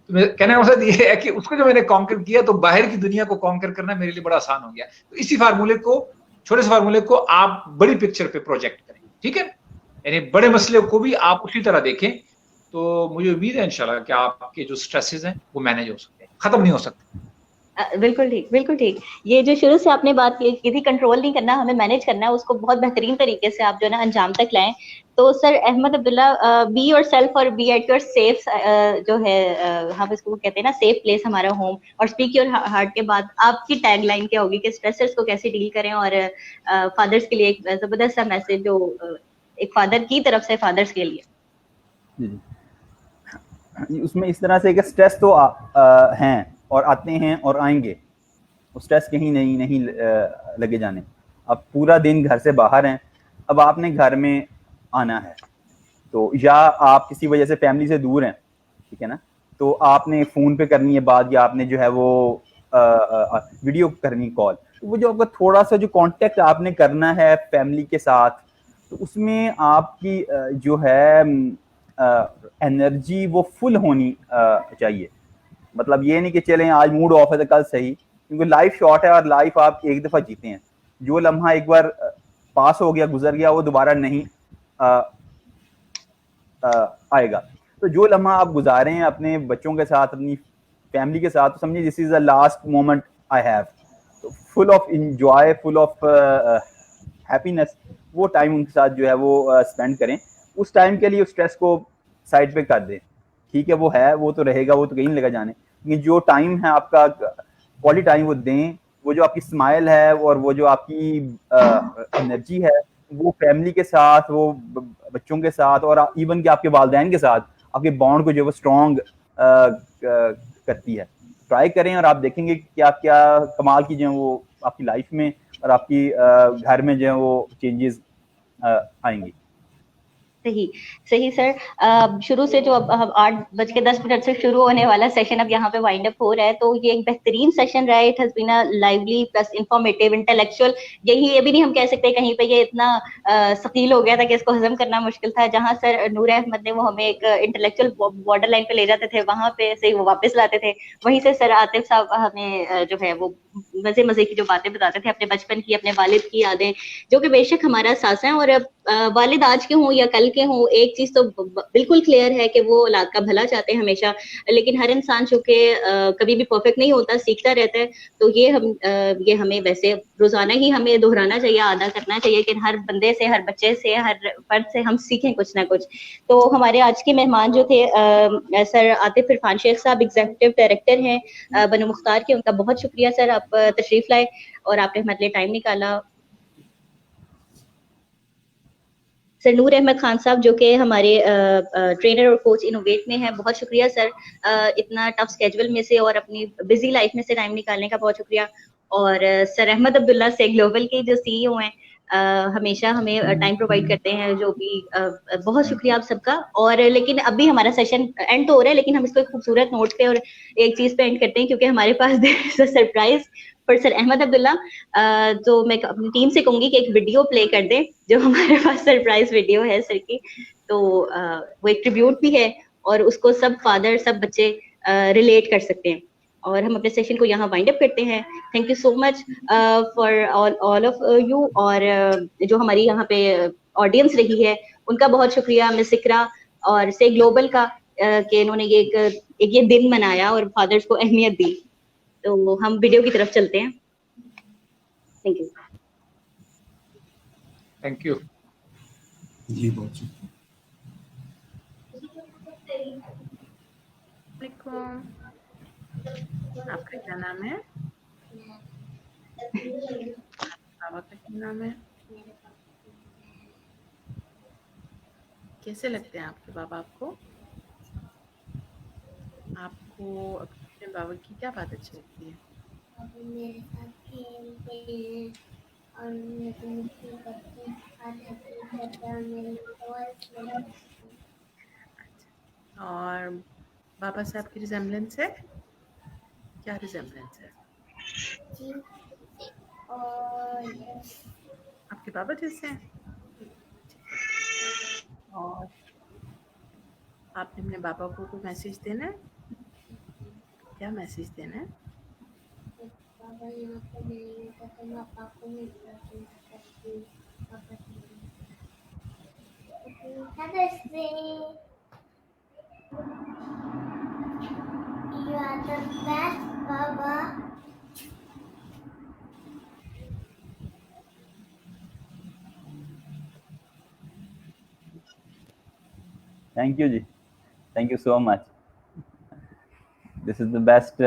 तो मेरे कहने का मकसद ये है कि उसको जो मैंने कॉन्कर किया तो बाहर की दुनिया को कॉन्कर करना मेरे लिए बड़ा आसान हो गया। तो इसी फार्मूले को, छोटे से फार्मूले को आप बड़ी पिक्चर पे प्रोजेक्ट करें, ठीक है, यानी बड़े मसले को भी आप उसी तरह देखें। तो मुझे उम्मीद है इंशाल्लाह कि आपके जो स्ट्रेसेस हैं वो मैनेज हो सकते हैं, खत्म नहीं हो सकते। बिल्कुल ठीक, बिल्कुल ठीक। ये जो शुरू से आपने बात की थी कंट्रोल नहीं करना, हमें मैनेज करना है, उसको बहुत बेहतरीन तरीके से आप जो है ना अंजाम तक लाएं। तो sir Ahmed Abdullah, be yourself और बी एट योर सेफ जो है हम इसको कहते हैं ना सेफ प्लेस हमारा होम, और स्पीक योर हार्ट के बाद आपकी टैगलाइन क्या होगी कि स्ट्रेसर्स को कैसे डील करें, और फादर्स के लिए एक जबरदस्त सा मैसेज जो एक फादर की तरफ से फादर्स के लिए। जी, उसमें इस तरह से कि स्ट्रेस तो हैं और आते हैं और आएंगे, स्ट्रेस कहीं नहीं लगे जाने। अब पूरा दिन घर से बाहर हैं, अब आपने घर में आना है, तो या आप किसी वजह से फैमिली से दूर हैं, ठीक है ना, तो आपने फ़ोन पे करनी है बात, या आपने जो है वो वीडियो करनी कॉल, तो वो जो आपका थोड़ा सा जो कांटेक्ट आपने करना है फैमिली के साथ, तो उसमें आपकी जो है एनर्जी वो फुल होनी चाहिए। मतलब ये नहीं कि चलें आज मूड ऑफ है तो कल सही, क्योंकि लाइफ शॉर्ट है और लाइफ आप एक दफ़ा जीते हैं। जो लम्हा एक बार पास हो गया, गुजर गया, वो दोबारा नहीं आएगा। तो जो लम्हा आप गुजारे हैं अपने बच्चों के साथ, अपनी फैमिली के साथ, तो समझिए this is the last moment I have. तो full of enjoy, full of happiness, वो टाइम उनके साथ जो है वो स्पेंड करें। उस टाइम के लिए उस स्ट्रेस को साइड पे कर दें, ठीक है, वो है, वो तो रहेगा, वो तो कहीं नहीं लगा जाने, लेकिन जो टाइम है आपका क्वालिटी टाइम वो दें। वो जो आपकी स्माइल है और वो जो आपकी एनर्जी है वो फैमिली के साथ, वो बच्चों के साथ, और इवन कि आपके वालिदैन के साथ आपके बॉन्ड को जो है वो स्ट्रॉन्ग करती है। ट्राई करें और आप देखेंगे क्या क्या कमाल की जो है वो आपकी लाइफ में और आपकी घर में जो है वो चेंजेस आएंगी। सही सही सर। शुरू से जो अब 8:10 से शुरू होने वाला सेशन अब यहाँ पे वाइंड अप हो रहा है, तो ये एक बेहतरीन सेशन रहा है। It has been a lively plus informative, intellectual. यही ये भी नहीं हम कह सकते कहीं पे ये इतना सकील हो गया था कि इसको हजम करना मुश्किल था। जहाँ सर नूर अहमद ने वो हमें एक इंटेलेक्चुअल बॉर्डर लाइन पे ले जाते थे, वहां पे से वो वापस लाते थे। वहीं से सर आतिफ साहब हमें जो है वो मजे मजे की जो बातें बताते थे, अपने बचपन की, अपने वालिद की यादें, जो कि बेशक हमारा सासा है। और वालिद आज के हों या कल के हों, एक चीज तो बिल्कुल क्लियर है कि वो औलाद का भला चाहते हैं हमेशा। लेकिन हर इंसान चूंकि कभी भी परफेक्ट नहीं होता, सीखता रहता है। तो ये हमें वैसे रोजाना ही हमें दोहराना चाहिए, अदा करना चाहिए कि हर बंदे से, हर बच्चे से, हर फर्द से हम सीखें कुछ ना कुछ। तो हमारे आज के मेहमान जो थे सर आतिफ इरफान शेख साहब, एग्जीक्यूटिव डायरेक्टर हैं बनु मुख्तार के। उनका बहुत शुक्रिया सर, आप तशरीफ लाए और आपने हमारे लिए टाइम निकाला। सर नूर अहमद खान साहब जो कि हमारे ट्रेनर और कोच इनोवेट में हैं, बहुत शुक्रिया सर, इतना टफ स्केड्यूल में से और अपनी बिजी लाइफ में से टाइम निकालने का बहुत शुक्रिया। और सर अहमद अब्दुल्ला से ग्लोबल के जो CEO हैं, हमेशा हमें टाइम प्रोवाइड करते हैं, जो भी बहुत शुक्रिया आप सबका। और लेकिन अभी हमारा सेशन एंड तो हो रहा है, लेकिन हम इसको एक खूबसूरत नोट पे और एक चीज पे एंड करते हैं, क्योंकि हमारे पास सरप्राइज पर सर अहमद अब्दुल्ला। तो मैं अपनी टीम से कहूंगी कि एक वीडियो प्ले कर दें, जो हमारे पास सरप्राइज वीडियो है सर की। तो वो एक ट्रिब्यूट भी है और उसको सब फादर, सब बच्चे रिलेट कर सकते हैं। और हम अपने सेशन को यहाँ वाइंड अप करते हैं। Thank you so much for all of you. और जो हमारी यहाँ पे ऑडियंस रही है उनका बहुत शुक्रिया, मिस इकरा और से ग्लोबल का, कि इन्होंने ये एक ये दिन मनाया और फादर्स को अहमियत दी। तो हम वीडियो की तरफ चलते हैं। Thank you. थैंक यू जी, बहुत शुक्रिया। आपका क्या नाम है? बाबा का क्या नाम है? कैसे लगते हैं आपके बाबा आपको? आपको अपने बाबा की क्या बात अच्छी लगती है? मेरे साथ खेलते हैं और मुझे बच्चे करते हैं, मेरे दोस्त हैं। और बाबा साहब की रिजेम्बलेंस है? क्या रिजेम्बलेंस है? जी, और आपके बाबा जैसे हैं? और आपने अपने बाबा को कोई मैसेज देना है? क्या मैसेज देना है? बाबा यहाँ पे नहीं है तो मैं पापा में करती हूँ। You are the best, Baba. Thank you, ji. Thank you so much. This is the best,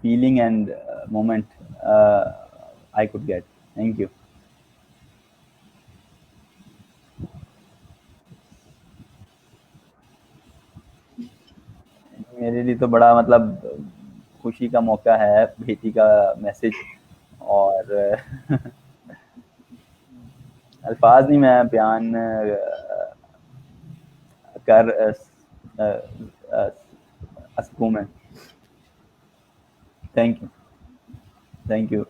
feeling and moment I could get. Thank you. मेरे लिए तो बड़ा मतलब खुशी का मौका है बेटी का मैसेज, और अल्फाज नहीं मैं बयान कर सकूं मैं। Thank you.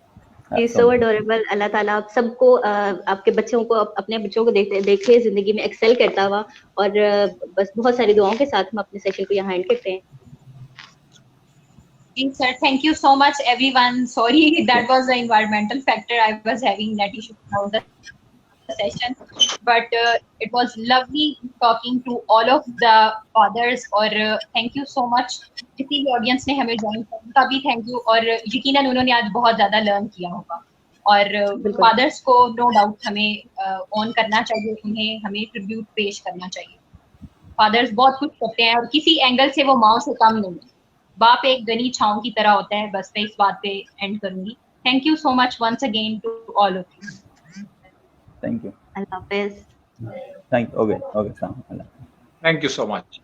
So adorable. अल्लाह ताला आप सबको, आपके बच्चों को, अपने बच्चों को देखे जिंदगी में एक्सेल करता हुआ। और बस बहुत सारी दुआओं के साथ हम अपने सेशन को यहाँ एंड करते हैं। Sir, thank you so much, everyone. Sorry, that was the environmental factor I was having that issue about the session, but it was lovely talking to all of the fathers. और thank you so much जितनी भी audience ने हमें join किया उनका भी thank you. और यकीनन उन्होंने आज बहुत ज्यादा लर्न किया होगा। और फादर्स को नो डाउट हमें ऑन करना चाहिए, उन्हें हमें ट्रिब्यूट पेश करना चाहिए। फादर्स बहुत कुछ करते हैं और किसी एंगल से वो माओ से कम नहीं है। बाप एक गनी छाँव की तरह होता है। बस मैं इस बात पे एंड करूंगी। Thank you so much once again to all of you. Thank you. अल्लाह हाफिज। Okay. Thank you so much.